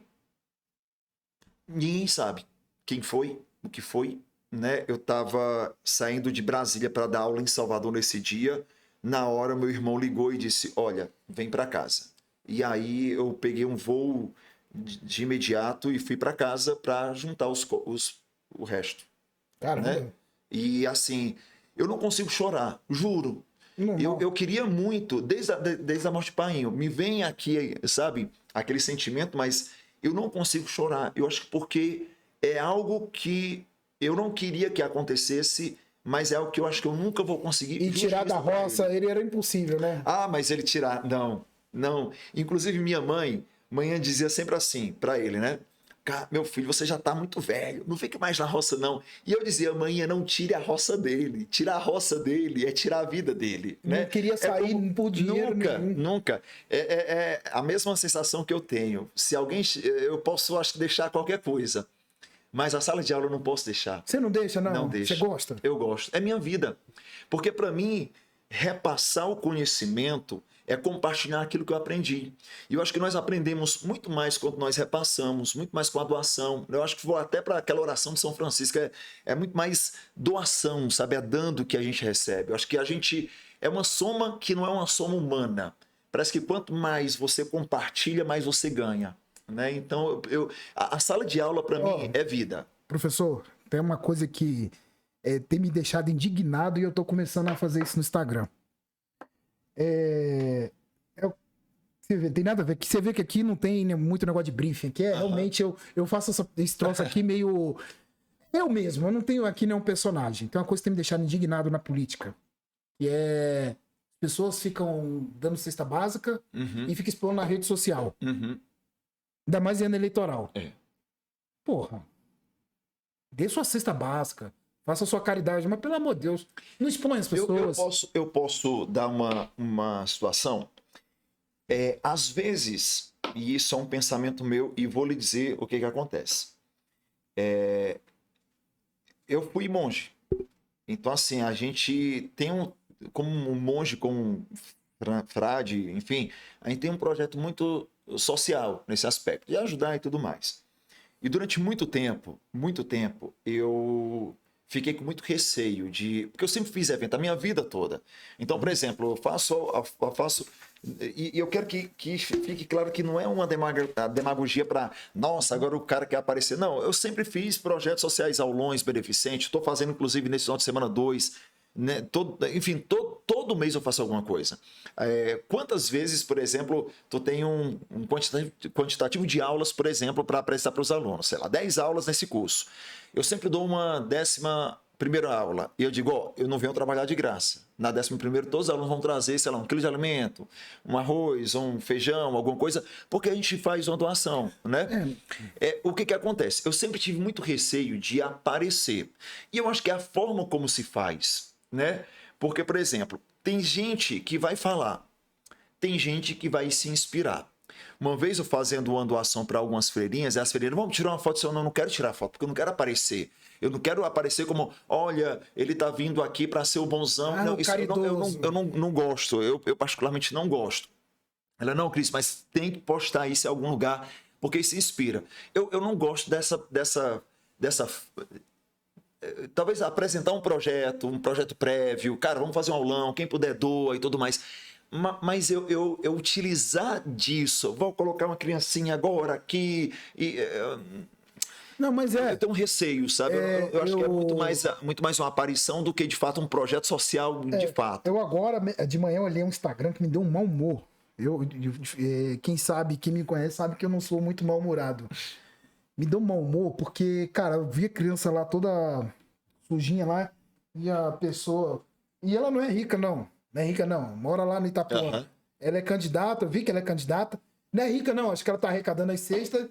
ninguém sabe quem foi, o que foi, né? Eu estava saindo de Brasília para dar aula em Salvador nesse dia. Na hora, meu irmão ligou e disse: olha, vem para casa. E aí eu peguei um voo de imediato e fui para casa para juntar o resto. Caramba. Né? E assim, eu não consigo chorar, juro. Eu queria muito, desde a morte do pai, me vem aqui, sabe, aquele sentimento, mas eu não consigo chorar. Eu acho que porque é algo que eu não queria que acontecesse, mas é algo que eu acho que eu nunca vou conseguir. E tirar da roça, ele era impossível, né? Ah, mas ele tirar, não. Inclusive minha mãe dizia sempre assim para ele, né? Meu filho, você já tá muito velho, não fique mais na roça, não. E eu dizia, mãe, não tire a roça dele. Tirar a roça dele é tirar a vida dele. Não né? queria sair por dinheiro Nunca. É a mesma sensação que eu tenho. Se alguém... Eu posso, acho que, deixar qualquer coisa. Mas a sala de aula eu não posso deixar. Você não deixa, não? Não deixa. Você gosta? Eu gosto. É minha vida. Porque, para mim, repassar o conhecimento é compartilhar aquilo que eu aprendi. E eu acho que nós aprendemos muito mais quando nós repassamos, muito mais com a doação. Eu acho que vou até para aquela oração de São Francisco, é muito mais doação, sabe? É dando que a gente recebe. Eu acho que a gente é uma soma que não é uma soma humana. Parece que quanto mais você compartilha, mais você ganha. Né? Então, a sala de aula, para mim, é vida. Professor, tem uma coisa que tem me deixado indignado e eu tô começando a fazer isso no Instagram. Você vê, tem nada a ver. Você vê que aqui não tem muito negócio de briefing. Aqui realmente eu faço esse troço aqui meio... Eu mesmo, eu não tenho aqui nenhum personagem. Tem uma coisa que tem me deixado indignado na política. Que é... Pessoas ficam dando cesta básica e ficam expondo na rede social. Ainda mais em ano eleitoral. Porra. Dê sua cesta básica. Faça sua caridade. Mas, pelo amor de Deus, não expõe as pessoas. Eu posso dar uma situação? Às vezes, e isso é um pensamento meu, e vou lhe dizer o que acontece. Eu fui monge. Então, assim, a gente tem como um monge, como um frade, enfim, a gente tem um projeto muito social nesse aspecto, de ajudar e tudo mais. E durante muito tempo, eu fiquei com muito receio porque eu sempre fiz evento a minha vida toda. Então, por exemplo, eu faço e eu quero que fique claro que não é uma demagogia para, nossa, agora o cara quer aparecer. Não, eu sempre fiz projetos sociais, aulões, beneficentes. Estou fazendo, inclusive, nesse final de semana 2. Né? Todo mês eu faço alguma coisa. Quantas vezes, por exemplo, tu tem um quantitativo de aulas, por exemplo, para apresentar para os alunos? Sei lá, 10 aulas nesse curso. Eu sempre dou uma 11ª aula. E eu digo, eu não venho trabalhar de graça. Na 11ª, todos os alunos vão trazer, sei lá, 1 quilo de alimento, um arroz, um feijão, alguma coisa, porque a gente faz uma doação, né? O que acontece? Eu sempre tive muito receio de aparecer. E eu acho que é a forma como se faz, né? Porque, por exemplo, tem gente que vai falar, tem gente que vai se inspirar. Uma vez eu fazendo uma doação para algumas freirinhas, e as freirinhas, vamos tirar uma foto? Eu não quero tirar foto, porque eu não quero aparecer. Eu não quero aparecer como, olha, ele tá vindo aqui para ser o bonzão. Não, isso eu não gosto, eu particularmente não gosto. Ela, não, Cris, mas tem que postar isso em algum lugar, porque isso inspira. Eu não gosto dessa talvez apresentar um projeto prévio, cara, vamos fazer um aulão, quem puder doa e tudo mais. Mas eu utilizar disso, vou colocar uma criancinha agora aqui Não, mas eu tenho um receio, sabe? Eu acho que é muito mais uma aparição do que, de fato, um projeto social de fato. Eu agora, de manhã, olhei um Instagram que me deu um mau humor. Quem sabe, quem me conhece, sabe que eu não sou muito mal-humorado. Me deu um mau humor porque, cara, eu vi a criança lá toda sujinha lá e a pessoa E ela não é rica, não. Não é rica, não. Mora lá no Itapuã. Ela é candidata, eu vi que ela é candidata. Não é rica, não. Acho que ela tá arrecadando as cestas.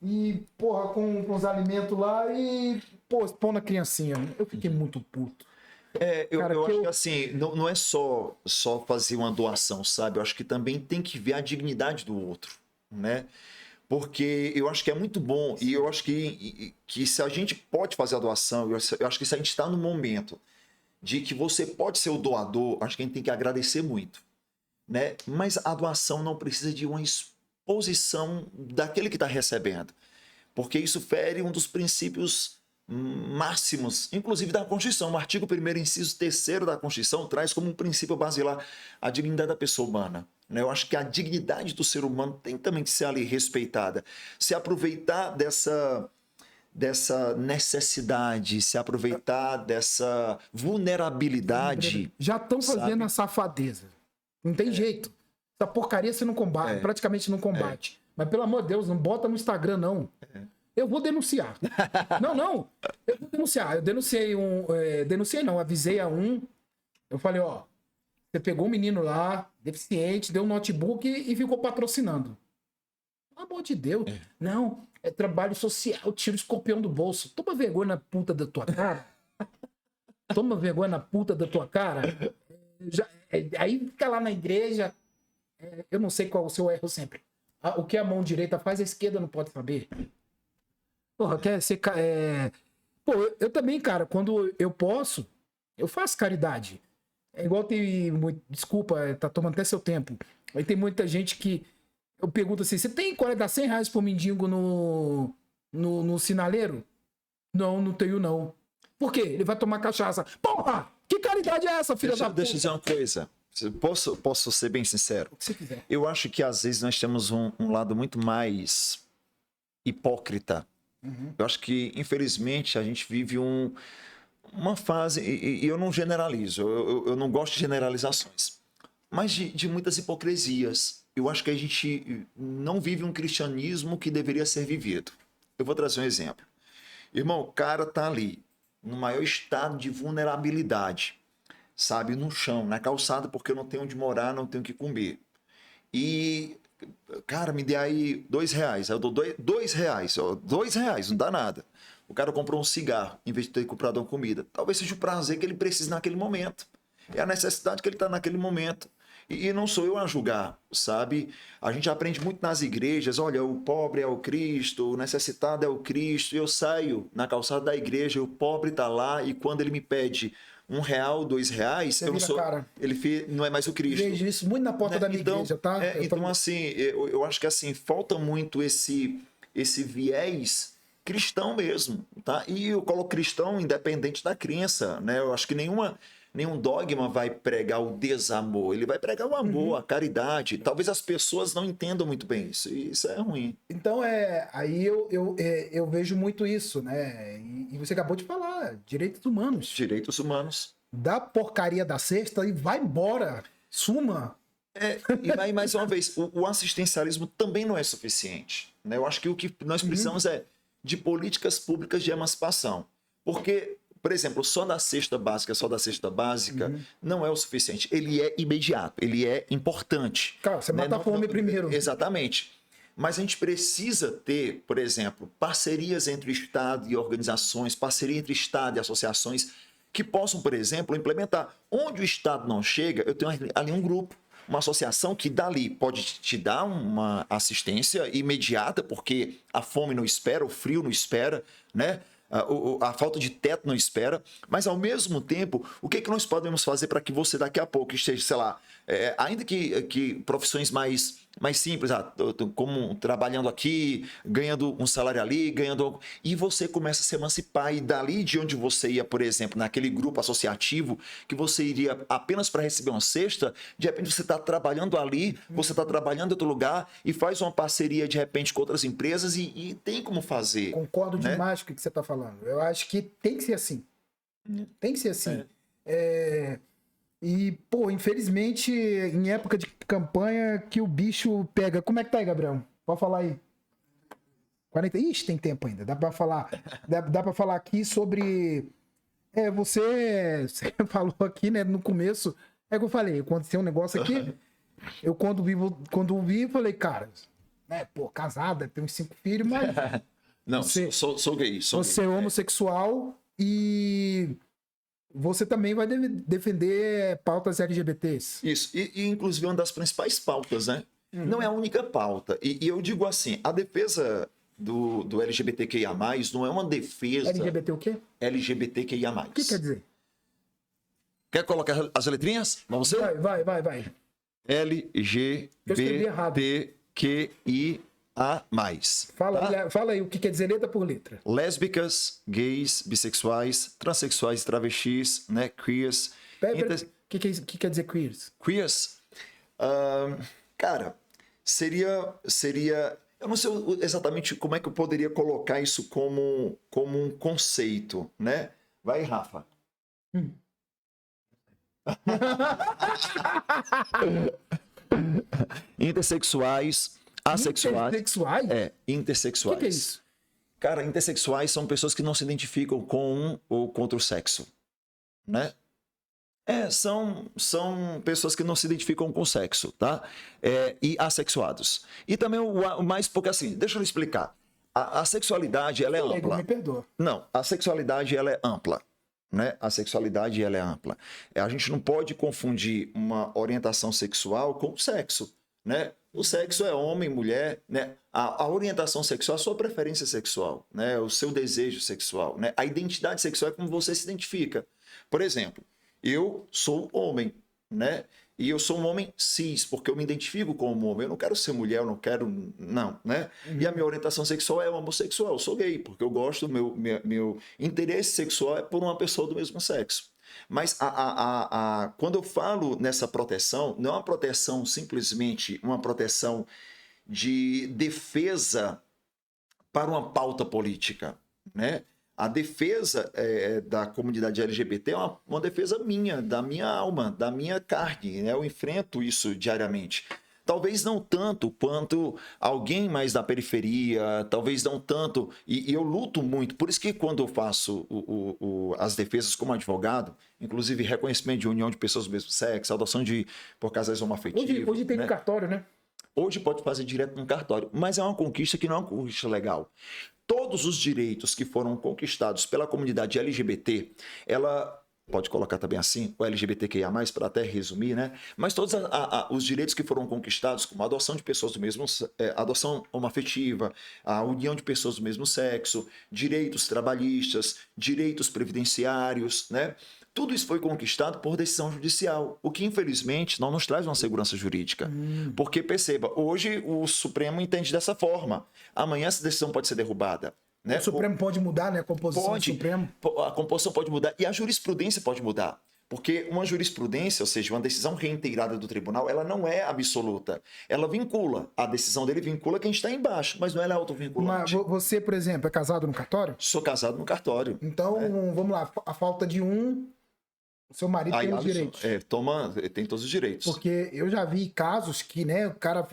E, porra, com os alimentos lá e, pô, pondo a criancinha. Eu fiquei muito puto. Eu acho que assim, não é só fazer uma doação, sabe? Eu acho que também tem que ver a dignidade do outro, né? Porque eu acho que é muito bom e eu acho que se a gente pode fazer a doação, eu acho que se a gente está no momento de que você pode ser o doador, acho que a gente tem que agradecer muito, né? Mas a doação não precisa de uma exposição daquele que está recebendo, porque isso fere um dos princípios máximos, inclusive da Constituição. O artigo 1º, inciso 3º da Constituição traz como um princípio basilar a dignidade da pessoa humana. Eu acho que a dignidade do ser humano tem também que ser ali respeitada. Se aproveitar dessa necessidade, se aproveitar dessa vulnerabilidade. Já estão fazendo a safadeza. Não tem jeito. Essa porcaria você não combate, praticamente não combate. Mas pelo amor de Deus, não bota no Instagram, não. Eu vou denunciar. Não. Eu vou denunciar. Eu denunciei denunciei não, avisei a um. Eu falei, ó, você pegou um menino lá, deficiente, deu um notebook e ficou patrocinando. Pelo amor de Deus. Não, é trabalho social, tira o escorpião do bolso. Toma vergonha na puta da tua cara. Toma vergonha na puta da tua cara. Aí fica lá na igreja. Eu não sei qual é o seu erro sempre. O que a mão direita faz, a esquerda não pode saber. Porra, quer ser... Pô, eu também, cara, quando eu posso, eu faço caridade. É igual tem... Desculpa, tá tomando até seu tempo. Aí tem muita gente que... Eu pergunto assim, você tem coragem de dar 100 reais pro mendigo no sinaleiro? Não tenho, não. Por quê? Ele vai tomar cachaça. Porra! Que caridade é essa, filha da puta? Deixa eu dizer uma coisa. Posso ser bem sincero? O que você quiser. Eu acho que às vezes nós temos um lado muito mais hipócrita. Eu acho que, infelizmente, a gente vive uma fase, e eu não generalizo, eu não gosto de generalizações, mas de muitas hipocrisias. Eu acho que a gente não vive um cristianismo que deveria ser vivido. Eu vou trazer um exemplo. Irmão, o cara tá ali, no maior estado de vulnerabilidade, sabe, no chão, na calçada, porque eu não tenho onde morar, não tenho o que comer. E... cara, me dê aí R$2. Eu dou R$2. R$2, não dá nada. O cara comprou um cigarro em vez de ter comprado uma comida. Talvez seja o prazer que ele precisa naquele momento. É a necessidade que ele está naquele momento. E não sou eu a julgar, sabe? A gente aprende muito nas igrejas, olha, o pobre é o Cristo, o necessitado é o Cristo. E eu saio na calçada da igreja, o pobre está lá, e quando ele me pede R$1, R$2, eu não sou. Ele não é mais o Cristo. Vejo isso muito na porta da minha igreja, tá? Então, assim, eu acho que assim, falta muito esse viés cristão mesmo, tá? E eu coloco cristão independente da crença, né? Eu acho que nenhum dogma vai pregar o desamor, ele vai pregar o amor, a caridade. Talvez as pessoas não entendam muito bem isso, e isso é ruim. Então, aí eu vejo muito isso, né? E você acabou de falar, direitos humanos. Direitos humanos. Dá porcaria da cesta e vai embora, suma. E aí, mais uma vez, o assistencialismo também não é suficiente, né? Eu acho que o que nós precisamos é de políticas públicas de emancipação, porque... por exemplo, só da cesta básica não é o suficiente. Ele é imediato, ele é importante. Cara, você mata a fome primeiro. Exatamente. Mas a gente precisa ter, por exemplo, parcerias entre o Estado e organizações, parceria entre Estado e associações que possam, por exemplo, implementar. Onde o Estado não chega, eu tenho ali um grupo, uma associação que dali pode te dar uma assistência imediata, porque a fome não espera, o frio não espera, né? A falta de teto não espera, mas ao mesmo tempo, o que nós podemos fazer para que você daqui a pouco esteja, sei lá, ainda que profissões mais simples, como trabalhando aqui, ganhando um salário ali, e você começa a se emancipar, e dali de onde você ia, por exemplo, naquele grupo associativo, que você iria apenas para receber uma cesta, de repente você está trabalhando ali, você está trabalhando em outro lugar, e faz uma parceria de repente com outras empresas, e tem como fazer. Concordo demais com o que você está falando. Eu acho que tem que ser assim. Tem que ser assim. E, pô, infelizmente, em época de campanha, que o bicho pega. Como é que tá aí, Gabriel? Pode falar aí. 40... Ixi, tem tempo ainda. Dá pra falar. Dá pra falar aqui sobre Você falou aqui, né, no começo, é que eu falei, aconteceu um negócio aqui, eu quando vi, falei, cara, né, pô, casada, tem uns 5 filhos, mas... Não, sou gay. Você é homossexual e você também vai defender pautas LGBTs. Isso, e inclusive uma das principais pautas, né? Não é a única pauta. E eu digo assim, a defesa do LGBTQIA+, não é uma defesa... LGBT o quê? LGBTQIA+. O que quer dizer? Quer colocar as letrinhas? Vamos ver? Vai. LGBTQIA+. Fala aí o que quer dizer letra por letra. Lésbicas, gays, bissexuais, transexuais, travestis, né? Queers. O que quer dizer queers? Queers? Cara, seria... Eu não sei exatamente como é que eu poderia colocar isso como um conceito, né? Vai, Rafa. Intersexuais, assexuais. Intersexuais? Intersexuais. O que é isso? Cara, intersexuais são pessoas que não se identificam com um ou com outro sexo, né? São pessoas que não se identificam com o sexo, tá? E assexuados. E também o mais, porque assim, deixa eu explicar. A sexualidade, ela é ampla. Me perdoa. Não, a sexualidade, ela é ampla. Né? A sexualidade, ela é ampla. A gente não pode confundir uma orientação sexual com o sexo, né? O sexo é homem, mulher, né? A orientação sexual é a sua preferência sexual, né? O seu desejo sexual, né? A identidade sexual é como você se identifica. Por exemplo, eu sou homem, né? E eu sou um homem cis, porque eu me identifico como homem. Eu não quero ser mulher, eu não quero... Não, né? E a minha orientação sexual é homossexual. Eu sou gay, porque eu gosto... Meu interesse sexual é por uma pessoa do mesmo sexo. Mas quando eu falo nessa proteção, não é uma proteção simplesmente uma proteção de defesa para uma pauta política, né? A defesa da comunidade LGBT é uma defesa minha, da minha alma, da minha carne, né? Eu enfrento isso diariamente. Talvez não tanto quanto alguém mais da periferia, talvez não tanto, e eu luto muito. Por isso que quando eu faço as defesas como advogado, inclusive reconhecimento de união de pessoas do mesmo sexo, adoção por casais homoafetivos... Hoje tem no cartório, né? Hoje pode fazer direto no cartório, mas é uma conquista que não é uma conquista legal. Todos os direitos que foram conquistados pela comunidade LGBT, ela pode colocar também assim, o LGBTQIA+, para até resumir, né? Mas todos os direitos que foram conquistados, como a adoção de pessoas do mesmo adoção homoafetiva, a união de pessoas do mesmo sexo, direitos trabalhistas, direitos previdenciários, né? Tudo isso foi conquistado por decisão judicial, o que infelizmente não nos traz uma segurança jurídica. Porque, perceba, hoje o Supremo entende dessa forma. Amanhã essa decisão pode ser derrubada. Né? O Supremo pode mudar, né? A composição do Supremo. A composição pode mudar e a jurisprudência pode mudar. Porque uma jurisprudência, ou seja, uma decisão reiterada do tribunal, ela não é absoluta. Ela vincula. A decisão dele vincula quem está embaixo, mas não ela é autovinculante. Mas você, por exemplo, é casado no cartório? Sou casado no cartório. Então, vamos lá. A falta de um... O seu marido tem os direitos. Tem todos os direitos. Porque eu já vi casos que, né, o cara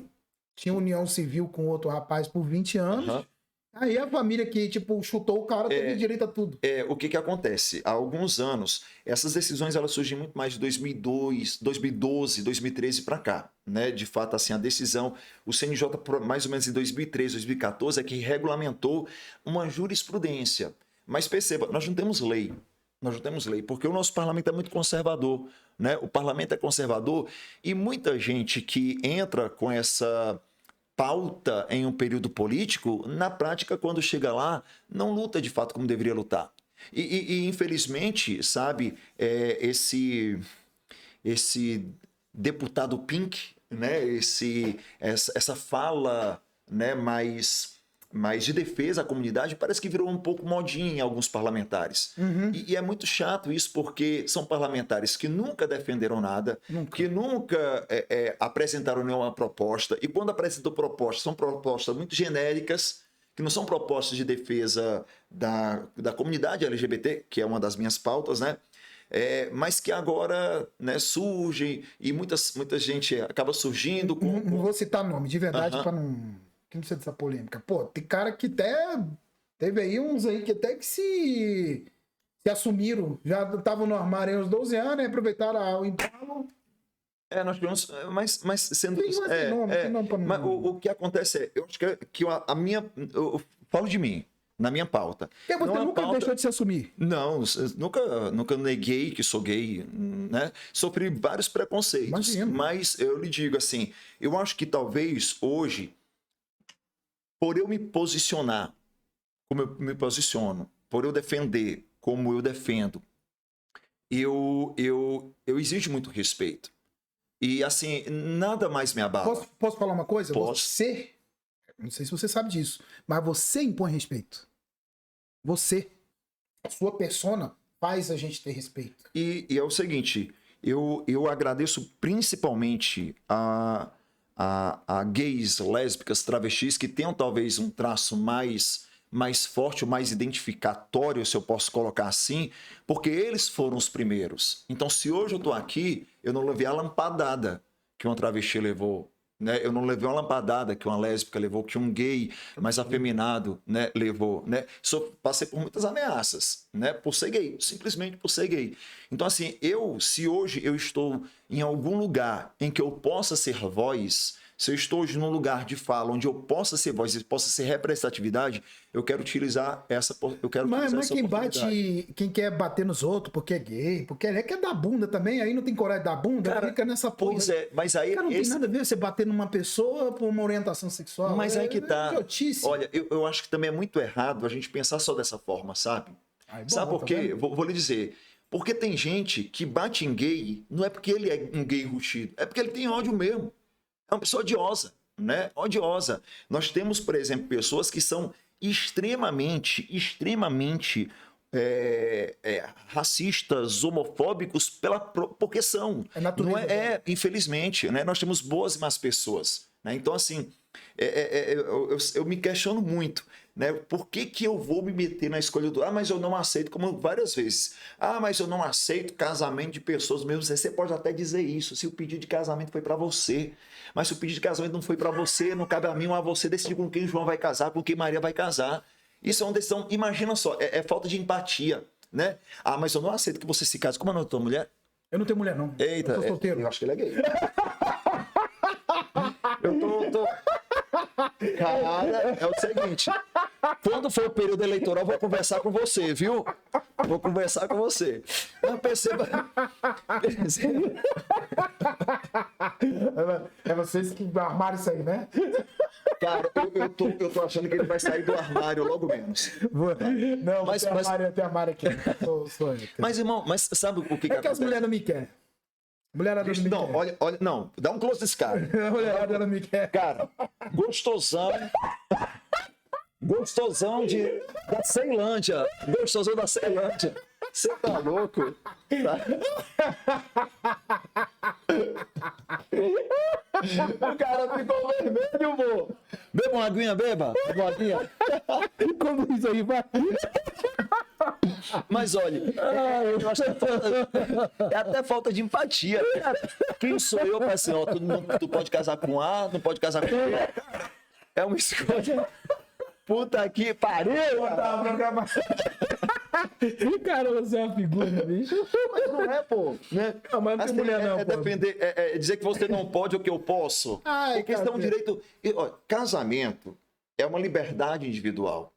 tinha união civil com outro rapaz por 20 anos. Aí a família que, tipo, chutou o cara teve direito a tudo. O que acontece? Há alguns anos, essas decisões elas surgem muito mais de 2002, 2012, 2013 para cá. Né? De fato, assim, a decisão, o CNJ, mais ou menos em 2013, 2014, é que regulamentou uma jurisprudência. Mas perceba, nós não temos lei. Nós não temos lei, porque o nosso parlamento é muito conservador, né? O parlamento é conservador e muita gente que entra com essa pauta em um período político, na prática, quando chega lá, não luta de fato como deveria lutar. E infelizmente, sabe, esse deputado Pink, né? Essa fala, né, mais de defesa à comunidade, parece que virou um pouco modinha em alguns parlamentares. E é muito chato isso, porque são parlamentares que nunca defenderam nada, que nunca apresentaram nenhuma proposta, e quando apresentam propostas, são propostas muito genéricas, que não são propostas de defesa da comunidade LGBT, que é uma das minhas pautas, né? Mas que agora, né, surgem, e muita gente acaba surgindo com... Não vou citar nome, de verdade, para não... Que não precisa dessa polêmica. Pô, tem cara que até... Teve aí uns aí que até que se se assumiram, já estavam no armário aos 12 anos, né? Aproveitaram o embalo. Nós tivemos, mas sendo... Sim, mas tem nome pra mim. Mas o que acontece eu acho que a minha... Eu falo de mim, na minha pauta. E você nunca deixou de se assumir? Não, nunca neguei que sou gay, né? Sofri vários preconceitos. Imagino. Mas eu lhe digo assim, eu acho que talvez hoje, por eu me posicionar como eu me posiciono, por eu defender como eu defendo, eu exijo muito respeito. E assim, nada mais me abala. Posso falar uma coisa? Posso. Você, não sei se você sabe disso, mas você impõe respeito. Você, a sua persona, faz a gente ter respeito. E é o seguinte, eu agradeço principalmente a gays, lésbicas, travestis que tenham talvez um traço mais forte, mais identificatório, se eu posso colocar assim, porque eles foram os primeiros. Então, se hoje eu estou aqui, eu não levei a lampadada que uma travesti levou, né? Eu não levei uma lampadada que uma lésbica levou, que um gay mais afeminado, né, levou, né? Passei por muitas ameaças, né, por ser gay, simplesmente por ser gay. Então, assim, se hoje eu estou em algum lugar em que eu possa ser voz, se eu estou hoje num lugar de fala onde eu possa ser voz e possa ser representatividade, eu quero utilizar essa oportunidade. Mas quem quer bater nos outros porque é gay, porque quer dar bunda também, aí não tem coragem de dar bunda, cara, fica nessa porra. Pois é, mas aí... Cara, não tem nada a ver você bater numa pessoa por uma orientação sexual. Mas aí que tá. Idiotice. Olha, eu acho que também é muito errado a gente pensar só dessa forma, sabe? Sabe por quê? Vou lhe dizer. Porque tem gente que bate em gay, não é porque ele é um gay rustido, é porque ele tem ódio mesmo. É uma pessoa odiosa, né? Odiosa. Nós temos, por exemplo, pessoas que são extremamente racistas, homofóbicos, porque são. É natureza. Infelizmente, né? Nós temos boas e más pessoas. Né? Então, assim, eu me questiono muito. Né? Por que eu vou me meter na escolha do... mas eu não aceito, como várias vezes. Mas eu não aceito casamento de pessoas mesmo. Você pode até dizer isso, se o pedido de casamento foi para você. Mas se o pedido de casamento não foi para você, não cabe a mim ou a você decidir com quem João vai casar, com quem Maria vai casar. Isso é uma decisão, imagina só, é falta de empatia, né? Mas eu não aceito que você se case. Como é a tua mulher? Eu não tenho mulher, não. Eita, eu sou solteiro. Eu acho que ele é gay. Eu tô... Cara, é o seguinte, quando for o período eleitoral, eu vou conversar com você, viu? Vou conversar com você. Não perceba. É vocês que armaram isso aí, né? Cara, eu tô achando que ele vai sair do armário logo menos. Não, mas tem armário aqui. Sou eu. Mas, irmão, sabe o que é que as mulheres não me querem. Mulherada não me quer. Olha, não, dá um close desse cara. Mulherada não me quer. Cara, gostosão da Ceilândia. Gostosão da Ceilândia. Você tá louco? Tá. O cara ficou vermelho, pô. Beba uma aguinha, beba. Uma aguinha. Como isso aí vai? Mas olha, eu acho que é até falta de empatia. Quem sou eu para assim, ó, tu pode casar com A, não pode casar com B. É uma escolha. Puta que pariu! Cara, você é uma figura, bicho. Mas não é, pô. Né? Não, mas não tem mulher, não. É dizer que você não pode ou que eu posso. Porque isso é um direito. Casamento é uma liberdade individual.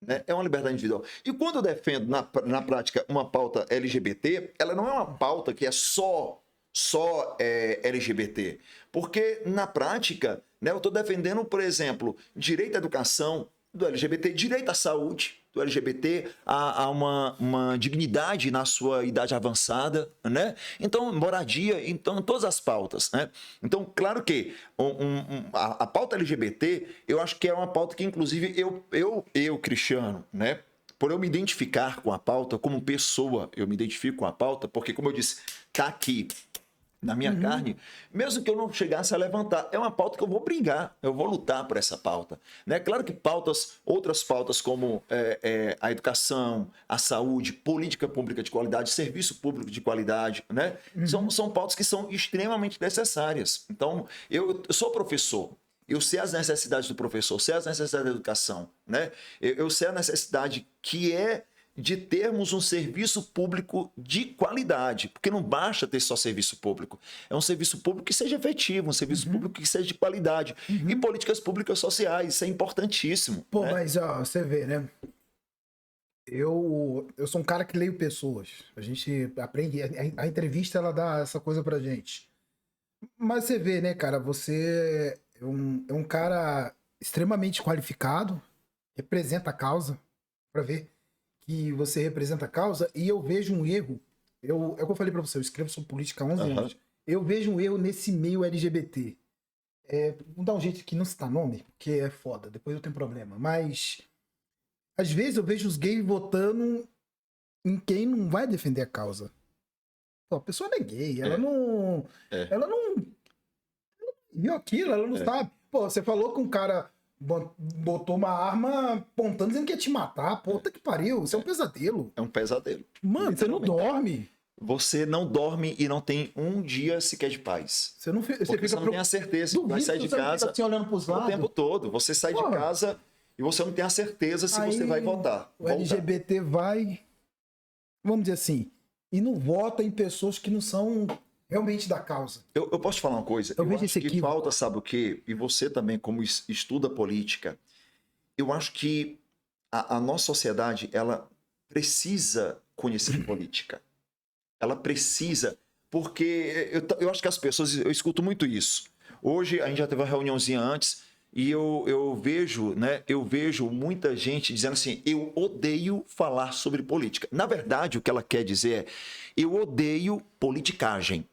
Né? É uma liberdade individual. E quando eu defendo, na prática, uma pauta LGBT, ela não é uma pauta que é só LGBT. Porque, na prática, né, eu estou defendendo, por exemplo, direito à educação do LGBT, direito à saúde do LGBT, a uma dignidade na sua idade avançada, né? Então, moradia, então, todas as pautas, né? Então, claro que a pauta LGBT, eu acho que é uma pauta que, inclusive, eu Cristiano, né? Por eu me identificar com a pauta, como pessoa, eu me identifico com a pauta, porque, como eu disse, tá aqui na minha carne, mesmo que eu não chegasse a levantar, é uma pauta que eu vou brigar, eu vou lutar por essa pauta. Né? Claro que outras pautas como a educação, a saúde, política pública de qualidade, serviço público de qualidade, né? São pautas que são extremamente necessárias. Então, eu sou professor, eu sei as necessidades do professor, sei as necessidades da educação, né? Eu sei a necessidade que é de termos um serviço público de qualidade, porque não basta ter só serviço público, é um serviço público que seja efetivo, um serviço público que seja de qualidade, e políticas públicas sociais, isso é importantíssimo. Pô, né? Mas ó, você vê, né? Eu sou um cara que leio pessoas, a gente aprende, a entrevista ela dá essa coisa pra gente, mas você vê, né, cara, você é um cara extremamente qualificado, representa a causa, pra ver que você representa a causa, e eu vejo um erro. É o que eu falei pra você, eu escrevo sobre política há 11 anos. Eu vejo um erro nesse meio LGBT. Vou dar um jeito que não citar nome, porque é foda, depois eu tenho problema. Mas, às vezes eu vejo os gays votando em quem não vai defender a causa. Pô, a pessoa não é gay, ela não... Ela não viu aquilo, ela não sabe. Pô, você falou que um cara botou uma arma apontando dizendo que ia te matar. Puta que pariu, isso é um pesadelo. É um pesadelo. Mano, você não dorme. Você não dorme e não tem um dia sequer de paz. Você não, você não tem a certeza que vai sair de casa assim, olhando pros lados. O tempo todo. Você sai de casa e você não tem a certeza se você vai votar. O LGBT vai, vamos dizer assim, e não vota em pessoas que não são realmente da causa. Eu posso te falar uma coisa? Eu acho que falta, sabe o quê? E você também, como estuda política, eu acho que a nossa sociedade, ela precisa conhecer política. Ela precisa, porque eu acho que as pessoas, eu escuto muito isso. Hoje, a gente já teve uma reuniãozinha antes, e eu vejo, né? Eu vejo muita gente dizendo assim, eu odeio falar sobre política. Na verdade, o que ela quer dizer é, eu odeio politicagem.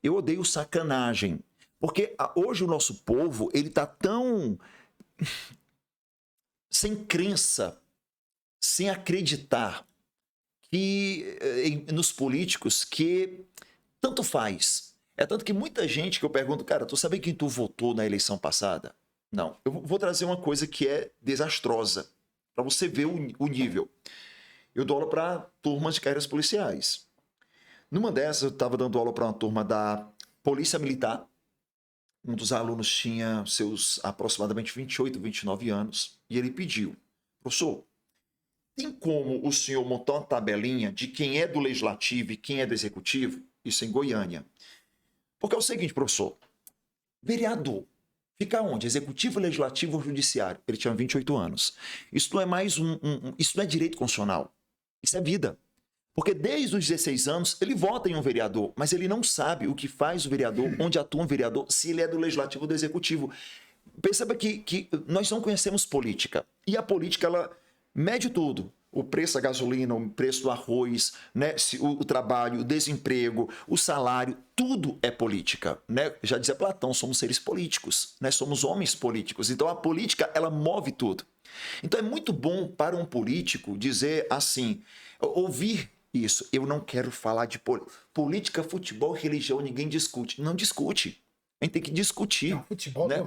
Eu odeio sacanagem, porque hoje o nosso povo, ele tá tão sem crença, sem acreditar nos políticos que tanto faz. É tanto que muita gente que eu pergunto, cara, tu sabe quem tu votou na eleição passada? Não. Eu vou trazer uma coisa que é desastrosa, para você ver o nível. Eu dou aula para turmas de carreiras policiais. Numa dessas, eu estava dando aula para uma turma da Polícia Militar. Um dos alunos tinha seus aproximadamente 28, 29 anos. E ele pediu, professor, tem como o senhor montar uma tabelinha de quem é do Legislativo e quem é do Executivo? Isso em Goiânia. Porque é o seguinte, professor, vereador, fica onde? Executivo, Legislativo ou Judiciário? Ele tinha 28 anos. Isso não é mais isso não é direito constitucional. Isso é vida. Porque desde os 16 anos ele vota em um vereador, mas ele não sabe o que faz o vereador, onde atua um vereador, se ele é do Legislativo ou do Executivo. Perceba que nós não conhecemos política. E a política, ela mede tudo. O preço da gasolina, o preço do arroz, né? o trabalho, o desemprego, o salário, tudo é política. Né? Já dizia Platão, somos seres políticos, né? Somos homens políticos. Então a política, ela move tudo. Então é muito bom para um político dizer assim, ouvir isso. Eu não quero falar de política, futebol, religião, ninguém discute. Não discute. A gente tem que discutir. Não, futebol, né?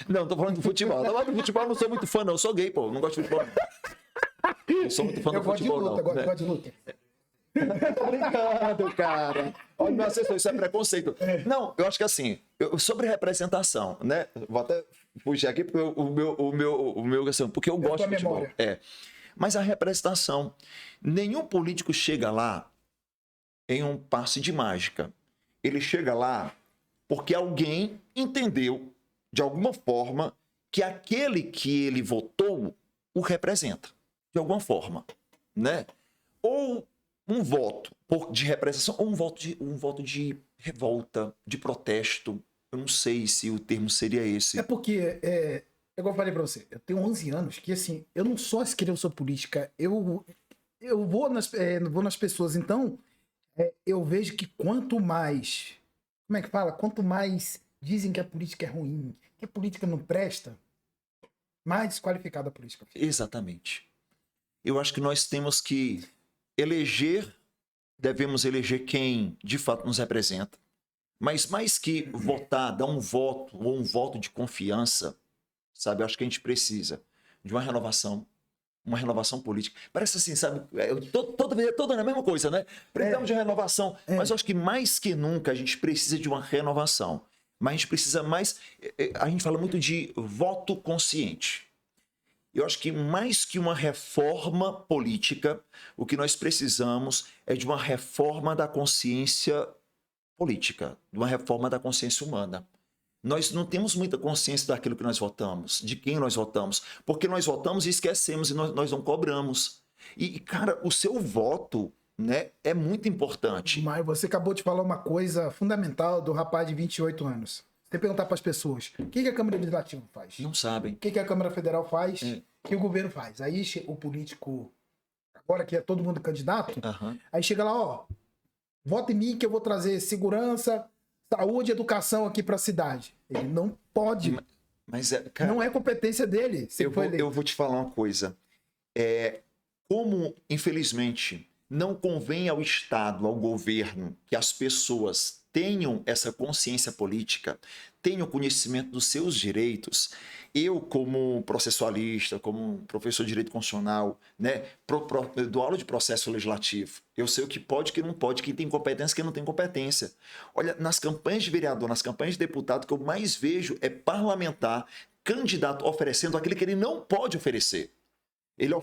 Não, tô falando de futebol. Do futebol eu não sou muito fã, não. Eu sou gay, pô. Não gosto de futebol. Não sou muito fã do futebol, não. Eu gosto de luta. Obrigado, cara. Olha, meu assessor, isso é preconceito. Não, eu acho que assim, sobre representação, né? Vou até puxar aqui porque o meu assim, porque eu gosto de futebol. Mas a representação, nenhum político chega lá em um passe de mágica. Ele chega lá porque alguém entendeu, de alguma forma, que aquele que ele votou o representa, de alguma forma, né? Ou um voto de representação, ou um voto de revolta, de protesto. Eu não sei se o termo seria esse. É porque, igual eu falei pra você, eu tenho 11 anos que, assim, eu não só escrevo sobre política, eu vou nas pessoas, então, eu vejo que quanto mais, como é que fala? Quanto mais dizem que a política é ruim, que a política não presta, mais desqualificada a política fica. Exatamente. Eu acho que nós temos que devemos eleger quem de fato nos representa. Mas mais que votar, dar um voto ou um voto de confiança, sabe? Eu acho que a gente precisa de uma renovação política. Parece assim, sabe? Toda a mesma coisa, né? Precisamos de renovação. Mas eu acho que mais que nunca a gente precisa de uma renovação. Mas a gente precisa mais... A gente fala muito de voto consciente. Eu acho que mais que uma reforma política, o que nós precisamos é de uma reforma da consciência política, de uma reforma da consciência humana. Nós não temos muita consciência daquilo que nós votamos, de quem nós votamos, porque nós votamos e esquecemos e nós não cobramos. E, cara, o seu voto, né, é muito importante. Mas você acabou de falar uma coisa fundamental do rapaz de 28 anos. Você perguntar para as pessoas, o que a Câmara Legislativa faz? Não sabem. O que a Câmara Federal faz? O que o governo faz? Aí o político, agora que é todo mundo candidato, aí chega lá, ó, vota em mim que eu vou trazer segurança, saúde e educação aqui para a cidade. Ele não pode. Mas cara, não é competência dele. Eu vou te falar uma coisa. Como, infelizmente, não convém ao Estado, ao governo, que as pessoas tenham essa consciência política, tenham conhecimento dos seus direitos. Eu, como processualista, como professor de direito constitucional, né, dou aula de processo legislativo. Eu sei o que pode e o que não pode, quem tem competência e quem não tem competência. Olha, nas campanhas de vereador, nas campanhas de deputado, o que eu mais vejo é parlamentar, candidato oferecendo aquilo que ele não pode oferecer. Ele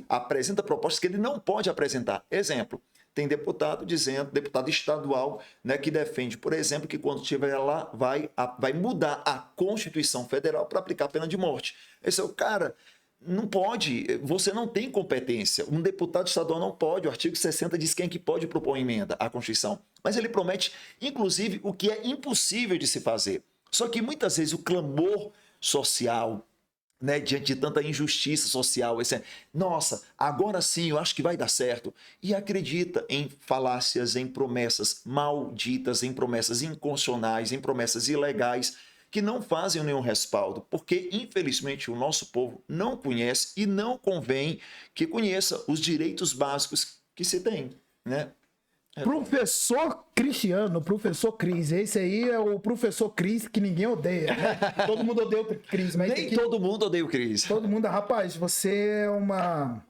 apresenta propostas que ele não pode apresentar. Exemplo, tem deputado deputado estadual, né, que defende, por exemplo, que quando estiver lá vai mudar a Constituição Federal para aplicar a pena de morte. Esse é o cara, não pode, você não tem competência. Um deputado estadual não pode, o artigo 60 diz quem é que pode propor emenda à Constituição. Mas ele promete, inclusive, o que é impossível de se fazer. Só que muitas vezes o clamor social, né, diante de tanta injustiça social, nossa, agora sim, eu acho que vai dar certo. E acredita em falácias, em promessas malditas, em promessas inconstitucionais, em promessas ilegais, que não fazem nenhum respaldo, porque, infelizmente, o nosso povo não conhece e não convém que conheça os direitos básicos que se tem, né? Professor Cristiano, professor Cris. Esse aí é o professor Cris que ninguém odeia, né? Todo mundo odeia o Cris, mas nem todo mundo odeia o Cris. Todo mundo, rapaz, você é uma...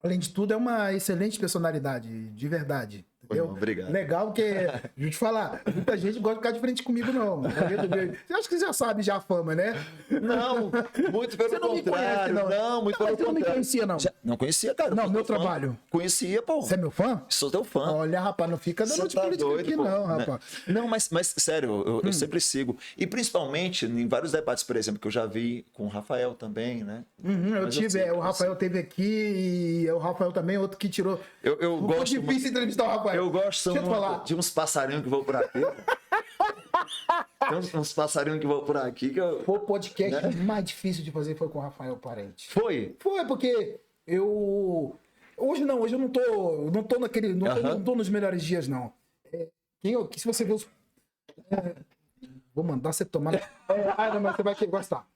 Além de tudo, é uma excelente personalidade, de verdade. Entendeu? Obrigado. Legal que, deixa eu te falar, muita gente gosta de ficar de frente comigo, não. Você acha que você já sabe já a fama, né? Não, muito pelo contrário. Me conhece, não, muito pelo contrário. Você não me conhecia, não? Não conhecia, cara. Não, meu trabalho. Conhecia, pô. Você é meu fã? Sou teu fã. Olha, rapaz, não fica dando de política aqui, não, rapaz. Não, mas sério, eu sempre sigo. E principalmente em vários debates, por exemplo, que eu já vi com o Rafael também, né? O Rafael teve aqui e o Rafael também, outro que tirou. Eu gosto. Difícil entrevistar o Rafael. Eu gosto de uns passarinhos que vão por aqui. Tem uns passarinhos que vão por aqui. Foi o podcast mais difícil de fazer foi com o Rafael Parente. Foi? Foi, porque hoje eu não tô naquele. Não tô nos melhores dias, não. Se você ver os. Vou mandar você tomar. Não, mas você vai gostar.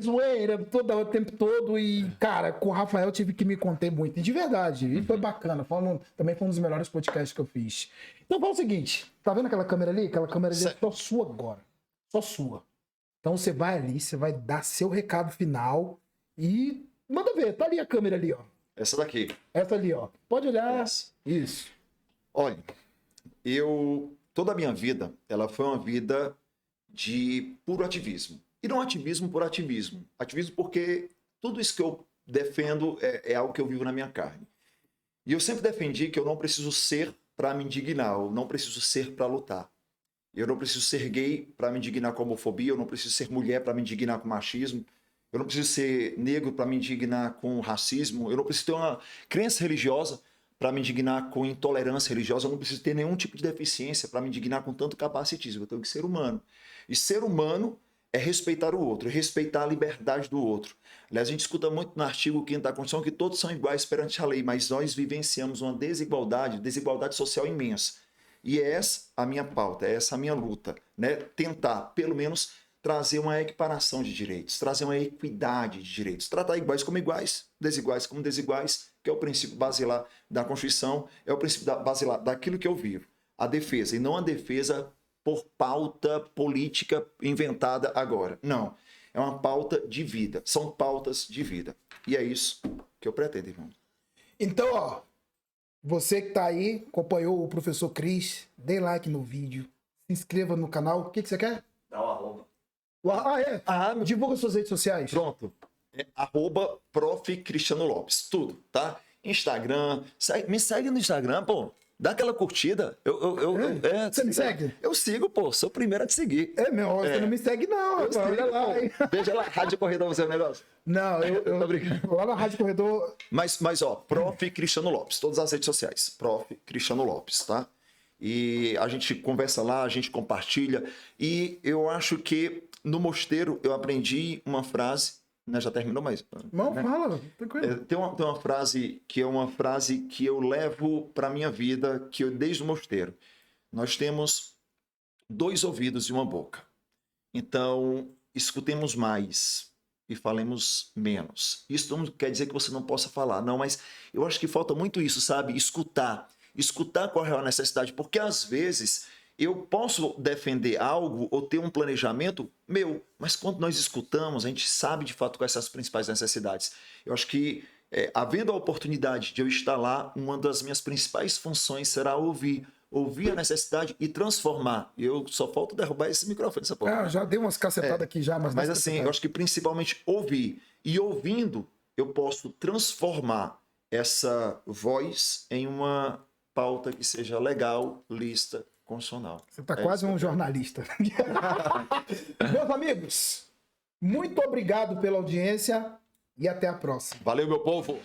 Zoeira o tempo todo e, cara, com o Rafael tive que me conter muito, de verdade, e foi bacana, também foi um dos melhores podcasts que eu fiz. Então fala o seguinte, tá vendo aquela câmera ali? Aquela câmera ali é só sua agora, só sua. Então você vai ali, você vai dar seu recado final e manda ver, tá ali a câmera ali, ó. Essa daqui. Essa ali, ó, pode olhar. Isso. Olha, toda a minha vida, ela foi uma vida de puro ativismo. E não ativismo por ativismo. Ativismo porque tudo isso que eu defendo é algo que eu vivo na minha carne. E eu sempre defendi que eu não preciso ser para me indignar, eu não preciso ser para lutar. Eu não preciso ser gay para me indignar com homofobia, eu não preciso ser mulher para me indignar com machismo, eu não preciso ser negro para me indignar com racismo, eu não preciso ter uma crença religiosa para me indignar com intolerância religiosa, eu não preciso ter nenhum tipo de deficiência para me indignar com tanto capacitismo. Eu tenho que ser humano. E ser humano é respeitar o outro, é respeitar a liberdade do outro. Aliás, a gente escuta muito no artigo 5º da Constituição que todos são iguais perante a lei, mas nós vivenciamos uma desigualdade social imensa. E é essa a minha pauta, é essa a minha luta, né? Tentar, pelo menos, trazer uma equiparação de direitos, trazer uma equidade de direitos, tratar iguais como iguais, desiguais como desiguais, que é o princípio basilar da Constituição, é o princípio basilar daquilo que eu vivo. A defesa, e não a defesa por pauta política inventada agora. Não. É uma pauta de vida. São pautas de vida. E é isso que eu pretendo, irmão. Então, ó, você que tá aí, acompanhou o professor Cris, dê like no vídeo, se inscreva no canal. O que você quer? Dá o arroba. Divulga suas redes sociais. Pronto. @Prof. Cristiano Lopes. Tudo, tá? Instagram. Me segue no Instagram, pô. Dá aquela curtida. Você me segue? Eu sigo, pô. Sou o primeiro a te seguir. Você não me segue, não. Olha lá, hein? Veja lá, Rádio Corredor, você é o negócio. Não, eu tô brincando. Lá na Rádio Corredor. Mas, ó, Prof. Cristiano Lopes. Todas as redes sociais. Prof. Cristiano Lopes, tá? E a gente conversa lá, a gente compartilha. E eu acho que no Mosteiro eu aprendi uma frase. Né, já terminou, mas... Não, né? Fala, tranquilo. Tem uma frase que é uma frase que eu levo para minha vida, que eu, desde o Mosteiro. Nós temos 2 ouvidos e uma boca. Então, escutemos mais e falemos menos. Isso não quer dizer que você não possa falar, não, mas eu acho que falta muito isso, sabe? Escutar qual é a necessidade, porque às vezes eu posso defender algo ou ter um planejamento meu, mas quando nós escutamos, a gente sabe de fato quais são as principais necessidades. Eu acho que, havendo a oportunidade de eu estar lá, uma das minhas principais funções será ouvir a necessidade e transformar. Eu só falta derrubar esse microfone dessa porra. Já dei umas cacetadas aqui já, mas assim, eu acho que principalmente ouvir. E ouvindo, eu posso transformar essa voz em uma pauta que seja legal, lista, constitucional. Você está quase um jornalista. Meus amigos, muito obrigado pela audiência e até a próxima. Valeu, meu povo!